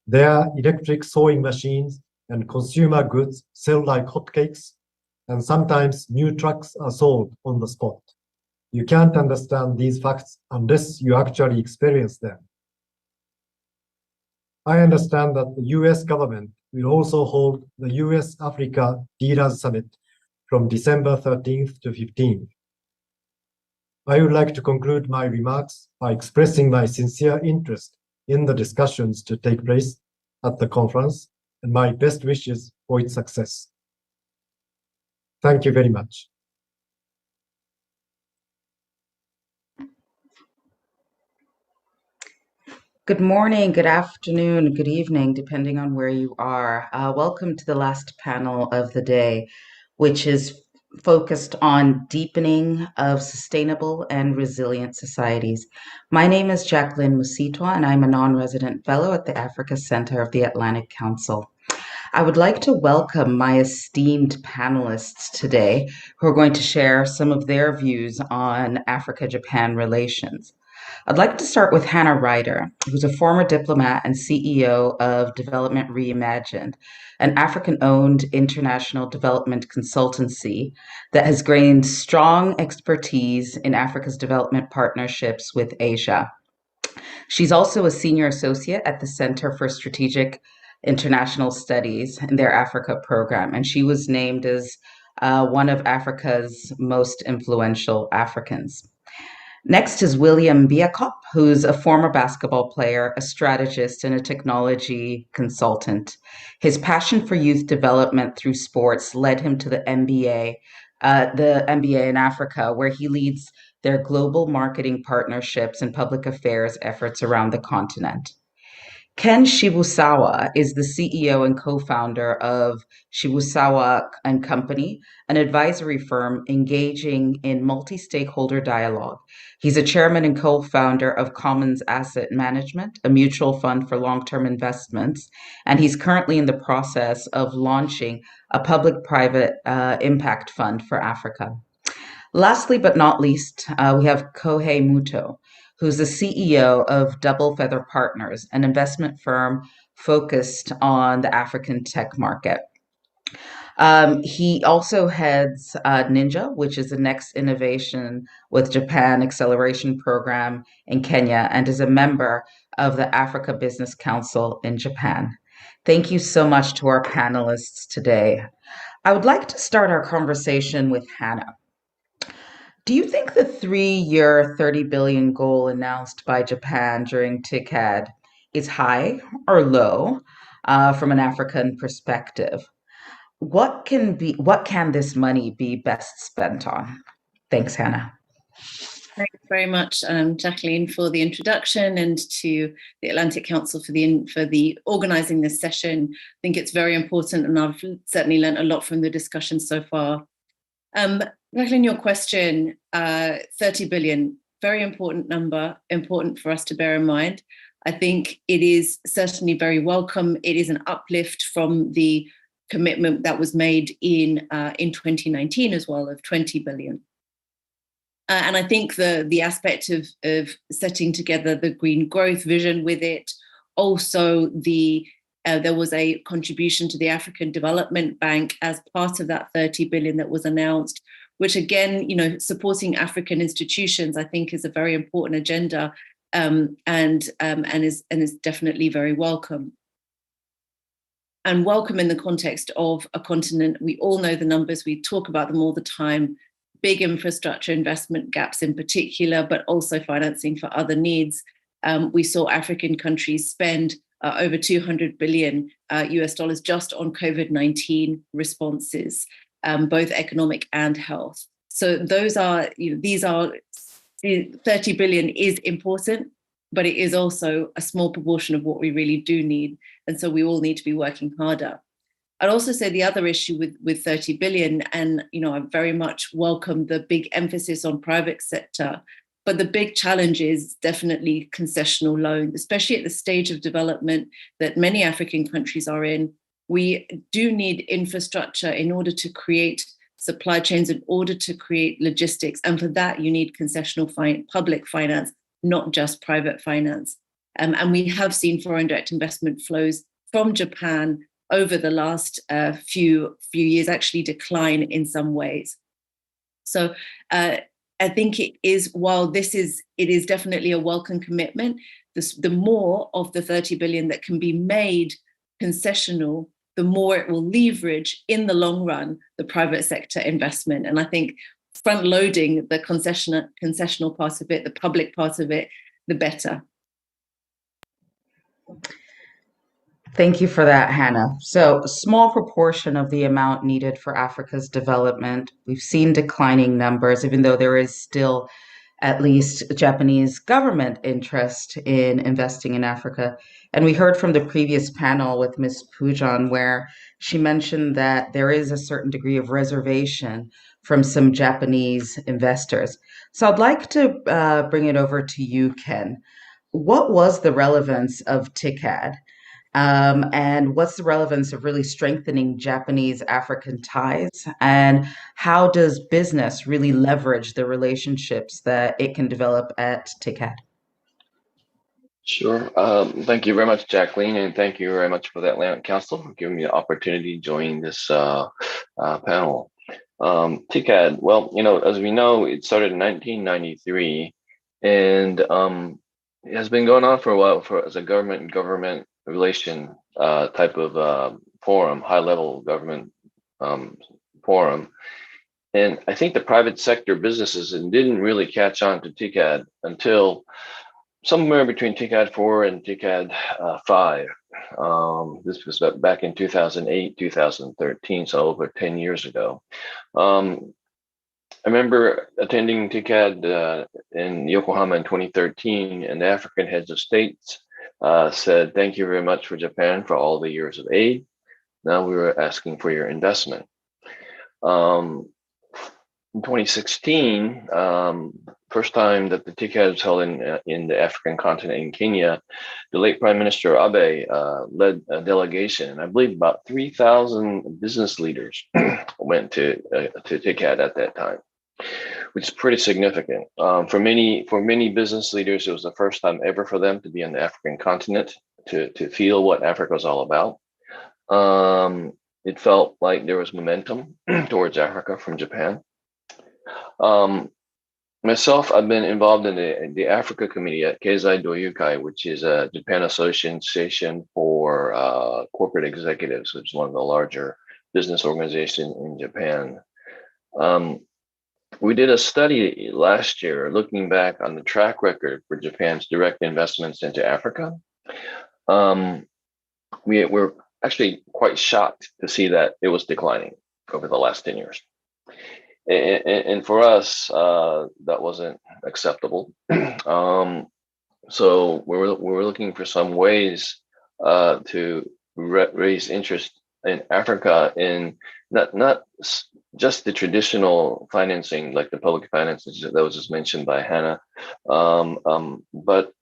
M: There, electric sewing machines and consumer goods sell like hotcakes, and sometimes new trucks are sold on the spot. You can't understand these facts unless you actually experience them. I understand that the US government will also hold the US-Africa Leaders Summit from December 13th to 15th. I would like to conclude my remarks by expressing my sincere interest in the discussions to take place at the conference and my best wishes for its success. Thank you very much.
N: Good morning, good afternoon, good evening, depending on where you are. Welcome to the last panel of the day, which is focused on deepening of sustainable and resilient societies. My name is Jacqueline Musitwa, and I'm a non-resident fellow at the Africa Center of the Atlantic Council. I would like to welcome my esteemed panelists today who are going to share some of their views on Africa-Japan relations. I'd like to start with Hannah Ryder, who's a former diplomat and CEO of Development Reimagined, an African-owned international development consultancy that has gained strong expertise in Africa's development partnerships with Asia. She's also a senior associate at the Center for Strategic International Studies in their Africa program, and she was named as one of Africa's most influential Africans. Next is William Biakop, who's a former basketball player, a strategist, and a technology consultant. His passion for youth development through sports led him to the MBA in Africa, where he leads their global marketing partnerships and public affairs efforts around the continent. Ken Shibusawa is the CEO and co-founder of Shibusawa & Company, an advisory firm engaging in multi-stakeholder dialogue. He's a chairman and co-founder of Commons Asset Management, a mutual fund for long-term investments, and he's currently in the process of launching a public-private impact fund for Africa. Lastly, but not least, we have Kohei Muto, who's the CEO of Double Feather Partners, an investment firm focused on the African tech market. He also heads Ninja, which is the Next Innovation with Japan Acceleration Program in Kenya, and is a member of the Africa Business Council in Japan. Thank you so much to our panelists today. I would like to start our conversation with Hannah. Do you think the 3-year 30 billion goal announced by Japan during TICAD is high or low from an African perspective? What can this money be best spent on? Thanks, Hannah.
O: Thanks very much, Jacqueline, for the introduction, and to the Atlantic Council for the organizing this session. I think it's very important, and I've certainly learned a lot from the discussion so far. Jacqueline, your question, 30 billion, very important number, important for us to bear in mind. I think it is certainly very welcome. It is an uplift from the commitment that was made in 2019 as well, of 20 billion. And I think the aspect of setting together the green growth vision with it, also there was a contribution to the African Development Bank as part of that 30 billion that was announced, which again, supporting African institutions, I think, is a very important agenda, and is definitely very welcome. And welcome in the context of a continent, we all know the numbers, we talk about them all the time, big infrastructure investment gaps in particular, but also financing for other needs. We saw African countries spend over $200 billion US dollars just on COVID-19 responses, both economic and health. So these are 30 billion is important, but it is also a small proportion of what we really do need. And so we all need to be working harder. I'd also say the other issue with 30 billion, and I very much welcome the big emphasis on private sector, but the big challenge is definitely concessional loans, especially at the stage of development that many African countries are in. We do need infrastructure in order to create supply chains, in order to create logistics. And for that, you need concessional public finance, not just private finance. And we have seen foreign direct investment flows from Japan over the last few years actually decline in some ways. So I think it is, while it is definitely a welcome commitment, the more of the 30 billion that can be made concessional the more it will leverage in the long run the private sector investment. And I think front loading the concessional part of it, the public part of it, the better.
N: Thank you for that, Hannah. So, a small proportion of the amount needed for Africa's development. We've seen declining numbers, even though there is still at least Japanese government interest in investing in Africa. And we heard from the previous panel with Ms. Pujan, where she mentioned that there is a certain degree of reservation from some Japanese investors. So I'd like to bring it over to you, Ken. What was the relevance of TICAD? And what's the relevance of really strengthening Japanese-African ties? And how does business really leverage the relationships that it can develop at TICAD?
P: Sure. Thank you very much, Jacqueline, and thank you very much for the Atlantic Council for giving me the opportunity to join this panel. TICAD, well, as we know, it started in 1993, and it has been going on for a while as a government relation type of forum, high-level government forum. And I think the private sector businesses didn't really catch on to TICAD until somewhere between TICAD 4 and TICAD 5. This was back in 2008, 2013, so over 10 years ago. I remember attending TICAD in Yokohama in 2013, and the African heads of states said, "Thank you very much for Japan for all the years of aid. Now we were asking for your investment." In 2016, first time that the TICAD was held in the African continent in Kenya, the late Prime Minister Abe led a delegation, and I believe about 3,000 business leaders went to TICAD at that time, which is pretty significant. For many business leaders, it was the first time ever for them to be on the African continent, to feel what Africa was all about. It felt like there was momentum towards Africa from Japan. Myself, I've been involved in the Africa Committee at Keizai Doyukai, which is a Japan Association for corporate executives, which is one of the larger business organizations in Japan. We did a study last year looking back on the track record for Japan's direct investments into Africa. We were actually quite shocked to see that it was declining over the last 10 years. And for us, that wasn't acceptable. So we're looking for some ways to raise interest in Africa in not just the traditional financing, like the public finances that was just mentioned by Hannah, but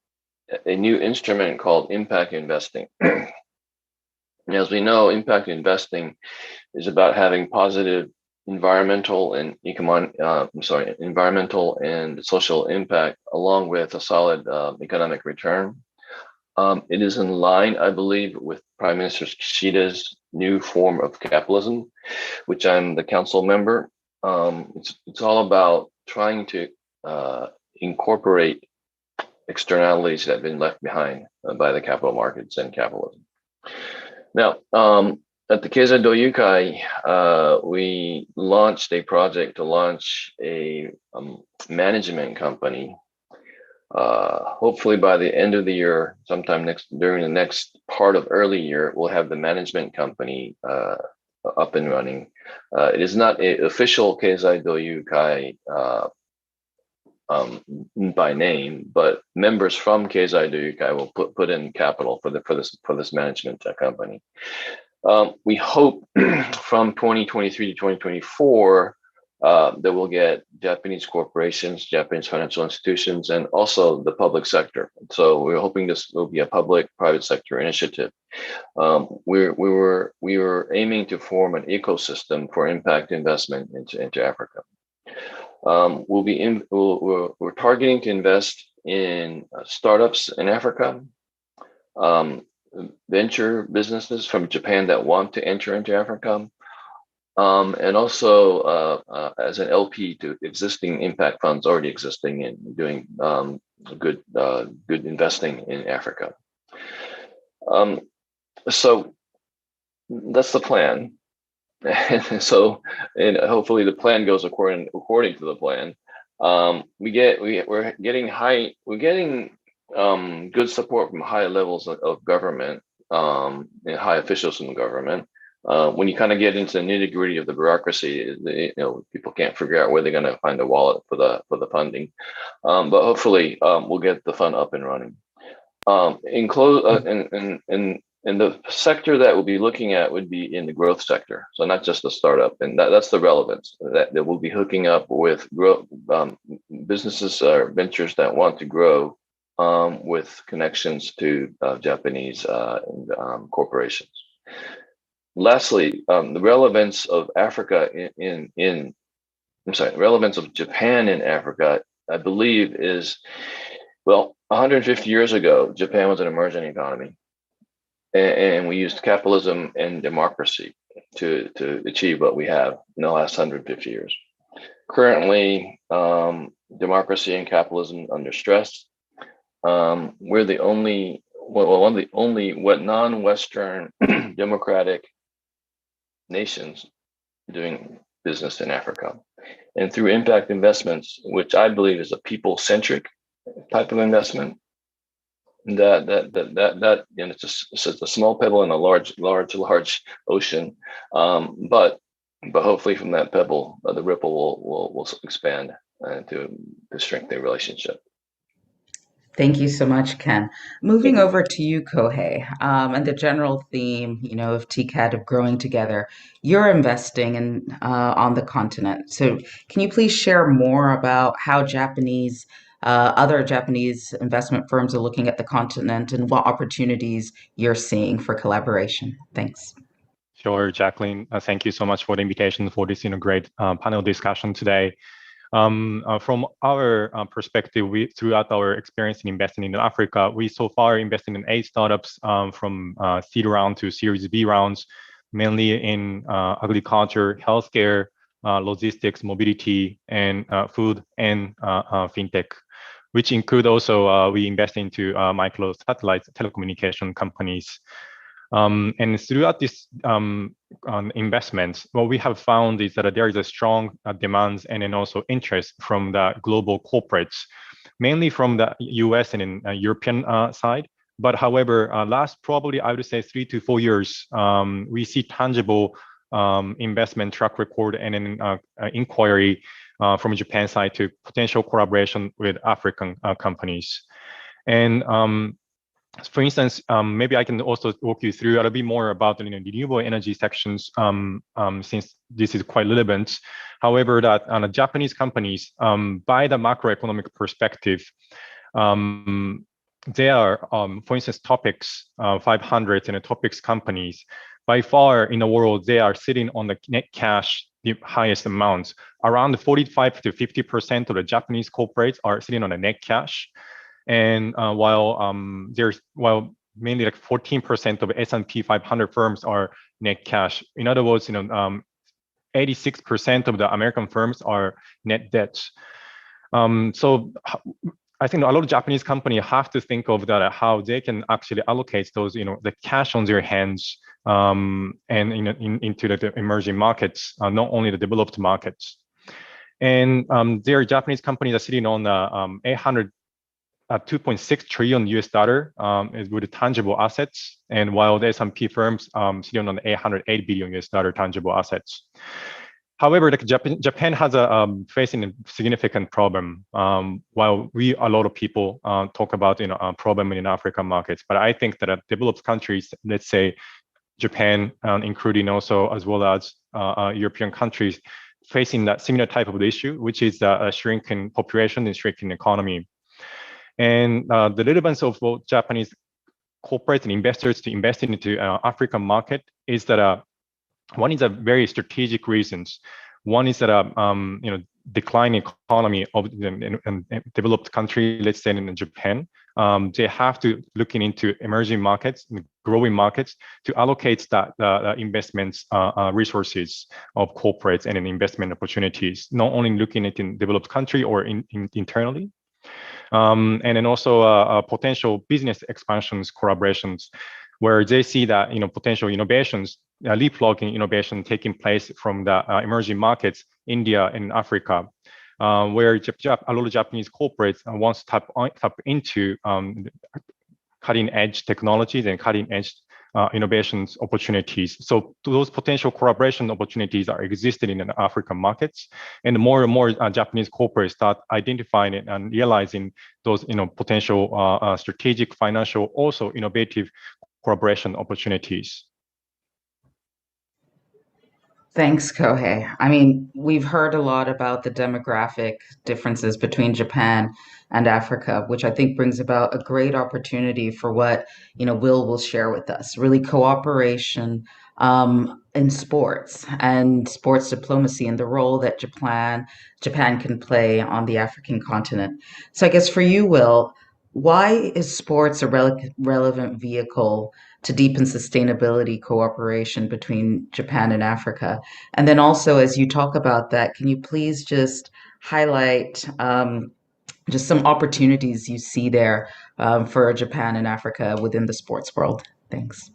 P: a new instrument called impact investing. As we know, impact investing is about having positive environmental and environmental and social impact, along with a solid economic return. It is in line, I believe, with Prime Minister Kishida's new form of capitalism, which I'm the council member. It's all about trying to incorporate externalities that have been left behind by the capital markets and capitalism. Now, at the Keizai Doyukai, we launched a project to launch a management company. Hopefully by the end of the year, sometime during the next part of early year, we'll have the management company up and running. It is not an official Keizai Doyukai by name, but members from Keizai Doyukai will put in capital for this management company. We hope from 2023 to 2024 that we'll get Japanese corporations, Japanese financial institutions, and also the public sector. So we're hoping this will be a public-private sector initiative. We were aiming to form an ecosystem for impact investment into Africa. We're targeting to invest in startups in Africa, venture businesses from Japan that want to enter into Africa, and also as an LP to existing impact funds already existing and doing good investing in Africa. So that's the plan. And so, and hopefully the plan goes according to the plan. We're getting good support from high levels of government, and high officials in the government. When you kind of get into the nitty gritty of the bureaucracy, people can't figure out where they're going to find a wallet for the funding. But hopefully, we'll get the fund up and running. And the sector that we'll be looking at would be in the growth sector. So not just the startup, and that's the relevance that we'll be hooking up with growth businesses or ventures that want to grow with connections to Japanese corporations. Lastly, the relevance of Africa relevance of Japan in Africa, I believe is, well, 150 years ago, Japan was an emerging economy. And we used capitalism and democracy to achieve what we have in the last 150 years. Currently, democracy and capitalism under stress. We're the only, one of the only non-Western democratic nations doing business in Africa. And through impact investments, which I believe is a people-centric type of investment, that it's just a small pebble in a large ocean, but hopefully from that pebble the ripple will expand to strengthen the relationship.
N: Thank you so much, Ken. Moving over to you, Kohei, and the general theme, of TICAD, of growing together. You're investing in on the continent, so can you please share more about how other Japanese investment firms are looking at the continent and what opportunities you're seeing for collaboration? Thanks.
Q: Sure, Jacqueline. Thank you so much for the invitation for this great panel discussion today. From our perspective, throughout our experience in investing in Africa, we so far invested in 8 startups from seed round to Series B rounds, mainly in agriculture, healthcare, logistics, mobility, and food and fintech, which include also we invest into micro satellite telecommunication companies. And throughout this investments, what we have found is that there is a strong demand and then also interest from the global corporates, mainly from the US and European side. But however, last probably I would say 3 to 4 years, we see tangible investment track record and an inquiry from Japan side to potential collaboration with African companies. And for instance, maybe I can also walk you through a little bit more about the renewable energy sections, since this is quite relevant. However, that Japanese companies, by the macroeconomic perspective, they are, for instance, TOPIX 500 and TOPIX companies. By far in the world, they are sitting on the net cash, the highest amounts. Around 45 to 50% of the Japanese corporates are sitting on a net cash. And while mainly like 14% of S&P 500 firms are net cash. In other words, 86% of the American firms are net debt. So I think a lot of Japanese companies have to think of that, how they can actually allocate those, the cash on their hands, and into the emerging markets, not only the developed markets. And their Japanese companies are sitting on 2.6 trillion US dollar with tangible assets, and while the S&P firms sitting on 808 billion US dollar tangible assets. However, Japan has facing a significant problem. While a lot of people talk about a problem in African markets, but I think that developed countries, let's say Japan, including also as well as European countries, facing that similar type of issue, which is a shrinking population and shrinking economy. And the relevance of both Japanese corporates and investors to invest into African market is that one is a very strategic reasons. One is that declining economy of developed country, let's say in Japan, they have to looking into emerging markets, growing markets, to allocate the investments resources of corporates and investment opportunities, not only looking at in developed country or internally. And then also potential business expansions, collaborations, where they see that potential innovations leapfrogging innovation taking place from the emerging markets, India and Africa, where a lot of Japanese corporates want to tap into cutting edge technologies and cutting edge innovations opportunities. So those potential collaboration opportunities are existing in the African markets, and more Japanese corporates start identifying it and realizing those potential strategic, financial, also innovative collaboration opportunities.
N: Thanks, Kohei. I mean, we've heard a lot about the demographic differences between Japan and Africa, which I think brings about a great opportunity for what, Will share with us, really cooperation in sports and sports diplomacy and the role that Japan can play on the African continent. So I guess for you, Will, why is sports a relevant vehicle to deepen sustainability cooperation between Japan and Africa? And then also, as you talk about that, can you please just highlight just some opportunities you see there for Japan and Africa within the sports world? Thanks.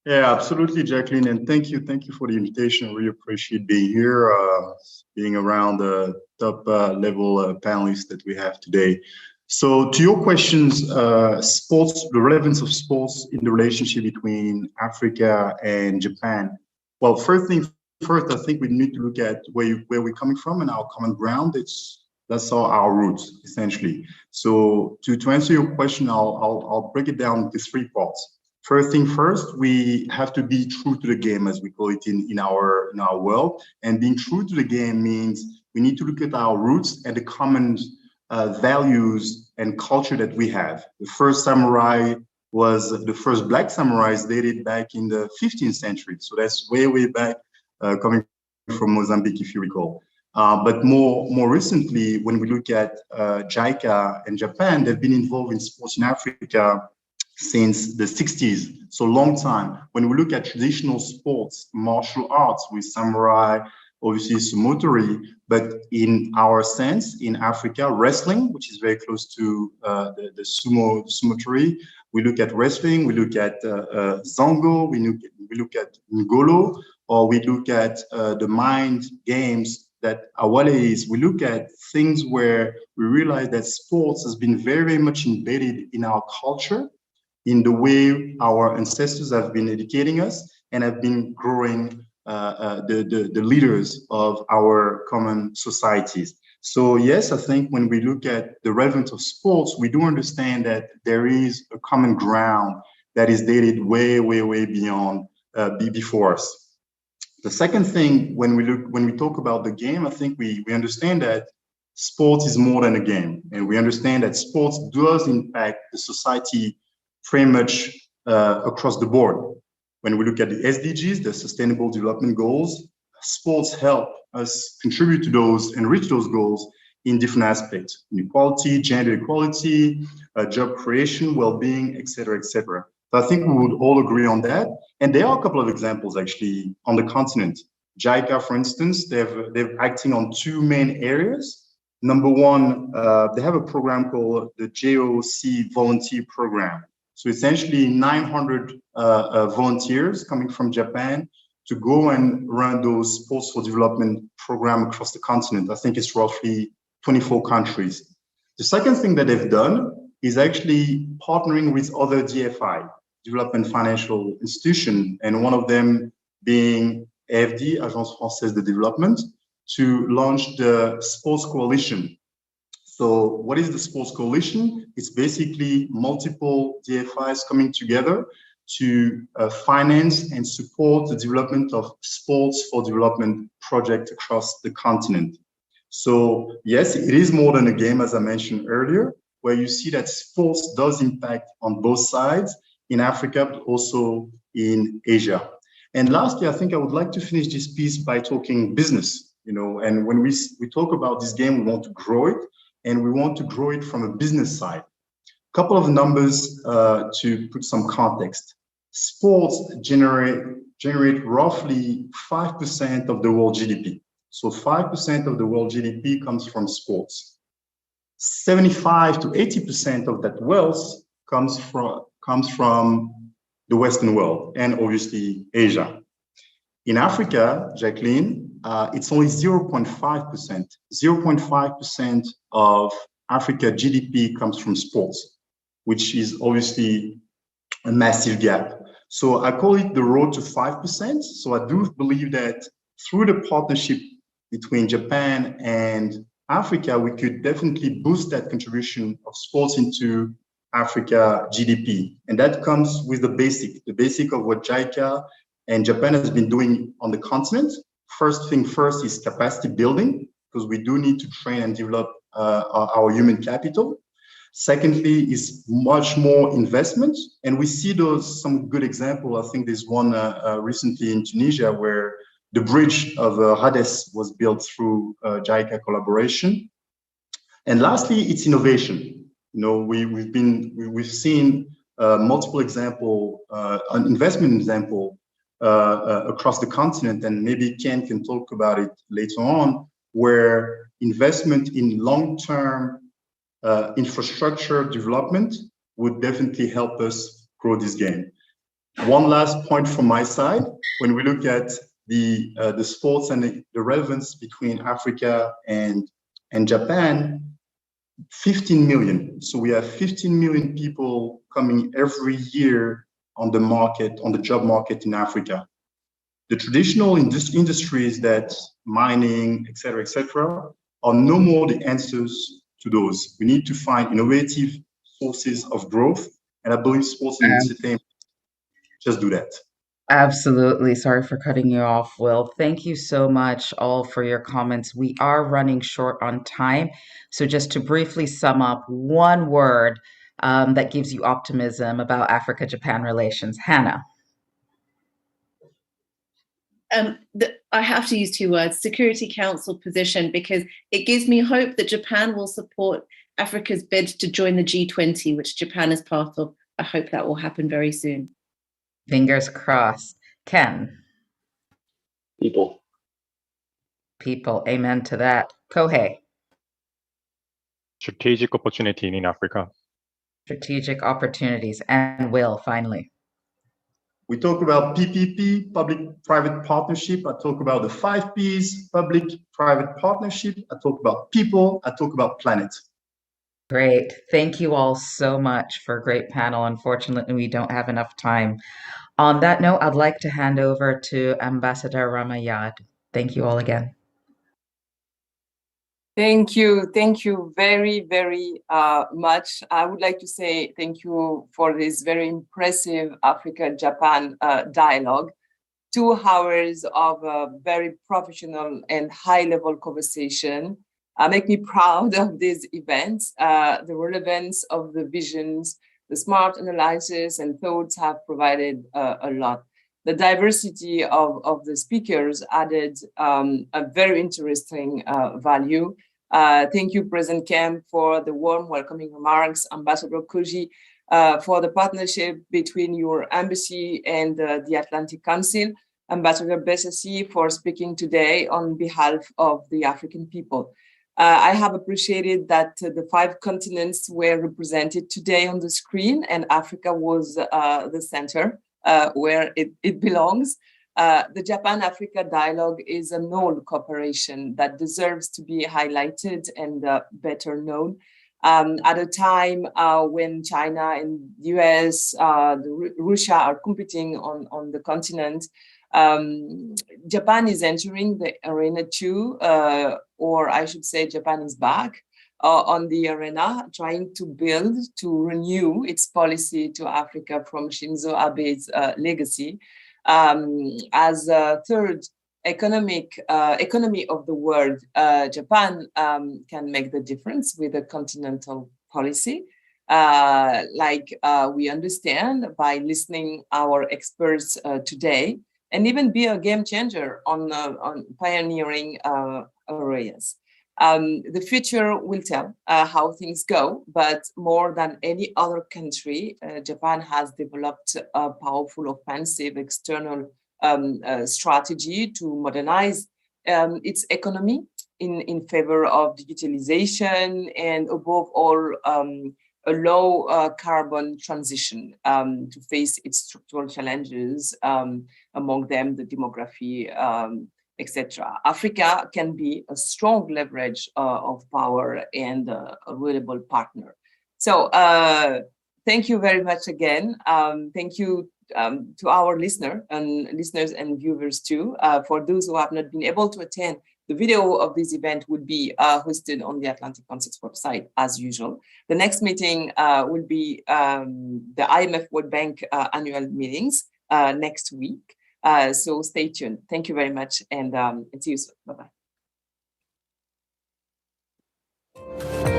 R: Yeah, absolutely, Jacqueline, and thank you for the invitation. I really appreciate being here, being around the top level panelists that we have today. So to your questions, sports, the relevance of sports in the relationship between Africa and Japan. Well, first, I think we need to look at where we're coming from and our common ground. That's our roots, essentially. So to answer your question, I'll break it down into three parts. First thing first, we have to be true to the game, as we call it in our world. And being true to the game means we need to look at our roots and the common values and culture that we have. The first samurai was the first black samurais dated back in the 15th century. So that's way back, coming from Mozambique, if you recall. But more recently, when we look at JICA and Japan, they've been involved in sports in Africa since the 60s, so long time. When we look at traditional sports, martial arts with samurai, obviously sumotori, but in our sense, in Africa, wrestling, which is very close to the sumotori, we look at wrestling, we look at zango, we look at ngolo, or we look at the mind games that awale is. We look at things where we realize that sports has been very much embedded in our culture, in the way our ancestors have been educating us and have been growing the leaders of our common societies. So yes, I think when we look at the relevance of sports, we do understand that there is a common ground that is dated way beyond before us. The second thing, when we talk about the game, I think we understand that sports is more than a game, and we understand that sports does impact the society pretty much across the board. When we look at the SDGs, the Sustainable Development Goals, sports help us contribute to those and reach those goals in different aspects: inequality, gender equality, job creation, well-being, etc., etc. So I think we would all agree on that. And there are a couple of examples actually on the continent. JICA, for instance, they're acting on two main areas. Number one, they have a program called the JOC Volunteer Program. So essentially 900 volunteers coming from Japan to go and run those sports for development program across the continent. I think it's roughly 24 countries. The second thing that they've done is actually partnering with other DFI, Development Financial Institution, and one of them being AFD, Agence Française de Développement, to launch the Sports Coalition. So what is the Sports Coalition? It's basically multiple DFIs coming together to finance and support the development of sports for development projects across the continent. So yes, it is more than a game, as I mentioned earlier, where you see that sports does impact on both sides in Africa, but also in Asia. And lastly, I think I would like to finish this piece by talking business, and when we talk about this game, we want to grow it. And we want to grow it from a business side. A couple of numbers to put some context. Sports generate roughly 5% of the world GDP. So 5% of the world GDP comes from sports. 75 to 80% of that wealth comes from the Western world, and obviously Asia. In Africa, Jacqueline, it's only 0.5%. 0.5% of Africa GDP comes from sports, which is obviously a massive gap. So I call it the road to 5%. So I do believe that through the partnership between Japan and Africa, we could definitely boost that contribution of sports into Africa GDP. And that comes with the basic of what JICA and Japan has been doing on the continent. First thing first is capacity building, because we do need to train and develop our human capital. Secondly is much more investment. And we see some good example. I think there's one recently in Tunisia where the bridge of Hades was built through JICA collaboration. And lastly, it's innovation. You know, we've seen multiple example, an investment example across the continent, and maybe Ken can talk about it later on, where investment in long-term infrastructure development would definitely help us grow this game. One last point from my side, when we look at the sports and the relevance between Africa and Japan, 15 million. So we have 15 million people coming every year on the market, on the job market in Africa. The traditional industries that mining, et cetera, are no more the answers to those. We need to find innovative sources of growth. And I believe sports and entertainment just do that.
N: Absolutely. Sorry for cutting you off, Will. Thank you so much all for your comments. We are running short on time. So just to briefly sum up, one word that gives you optimism about Africa-Japan relations. Hannah.
O: I have to use two words, Security Council position, because it gives me hope that Japan will support Africa's bid to join the G20, which Japan is part of. I hope that will happen very soon.
N: Fingers crossed. Ken.
P: People.
N: People. Amen to that. Kohei.
Q: Strategic opportunity in Africa.
N: Strategic opportunities. And Will, finally.
R: We talk about PPP, public-private partnership. I talk about the 5 Ps, public-private partnership. I talk about people. I talk about planet.
N: Great. Thank you all so much for a great panel. Unfortunately, we don't have enough time. On that note, I'd like to hand over to Ambassador Ramayad. Thank you all again.
S: Thank you. Thank you very, very much. I would like to say thank you for this very impressive Africa-Japan dialogue. 2 hours of a very professional and high-level conversation. Make me proud of these events. The relevance of the visions, the smart analysis and thoughts have provided a lot. The diversity of the speakers added a very interesting value. Thank you, President Kemp, for the warm welcoming remarks, Ambassador Koji, for the partnership between your embassy and the Atlantic Council, Ambassador Bessassi for speaking today on behalf of the African people. I have appreciated that the 5 continents were represented today on the screen, and Africa was the center where it belongs. The Japan-Africa dialogue is a noble cooperation that deserves to be highlighted and better known. At a time when China and the US, Russia are competing on the continent, Japan is entering the arena too, or I should say Japan is back on the arena, trying to renew its policy to Africa from Shinzo Abe's legacy. As a third economy of the world, Japan can make the difference with a continental policy. We understand by listening our experts today, and even be a game changer on pioneering areas. The future will tell how things go, but more than any other country, Japan has developed a powerful offensive external strategy to modernize its economy in favor of digitalization and above all, a low carbon transition to face its structural challenges, among them the demography, etc. Africa can be a strong leverage of power and a reliable partner. So thank you very much again. Thank you to our listeners and viewers too. For those who have not been able to attend, the video of this event would be hosted on the Atlantic Council's website as usual. The next meeting will be the IMF World Bank annual meetings next week. So stay tuned. Thank you very much, and see you soon. Bye-bye.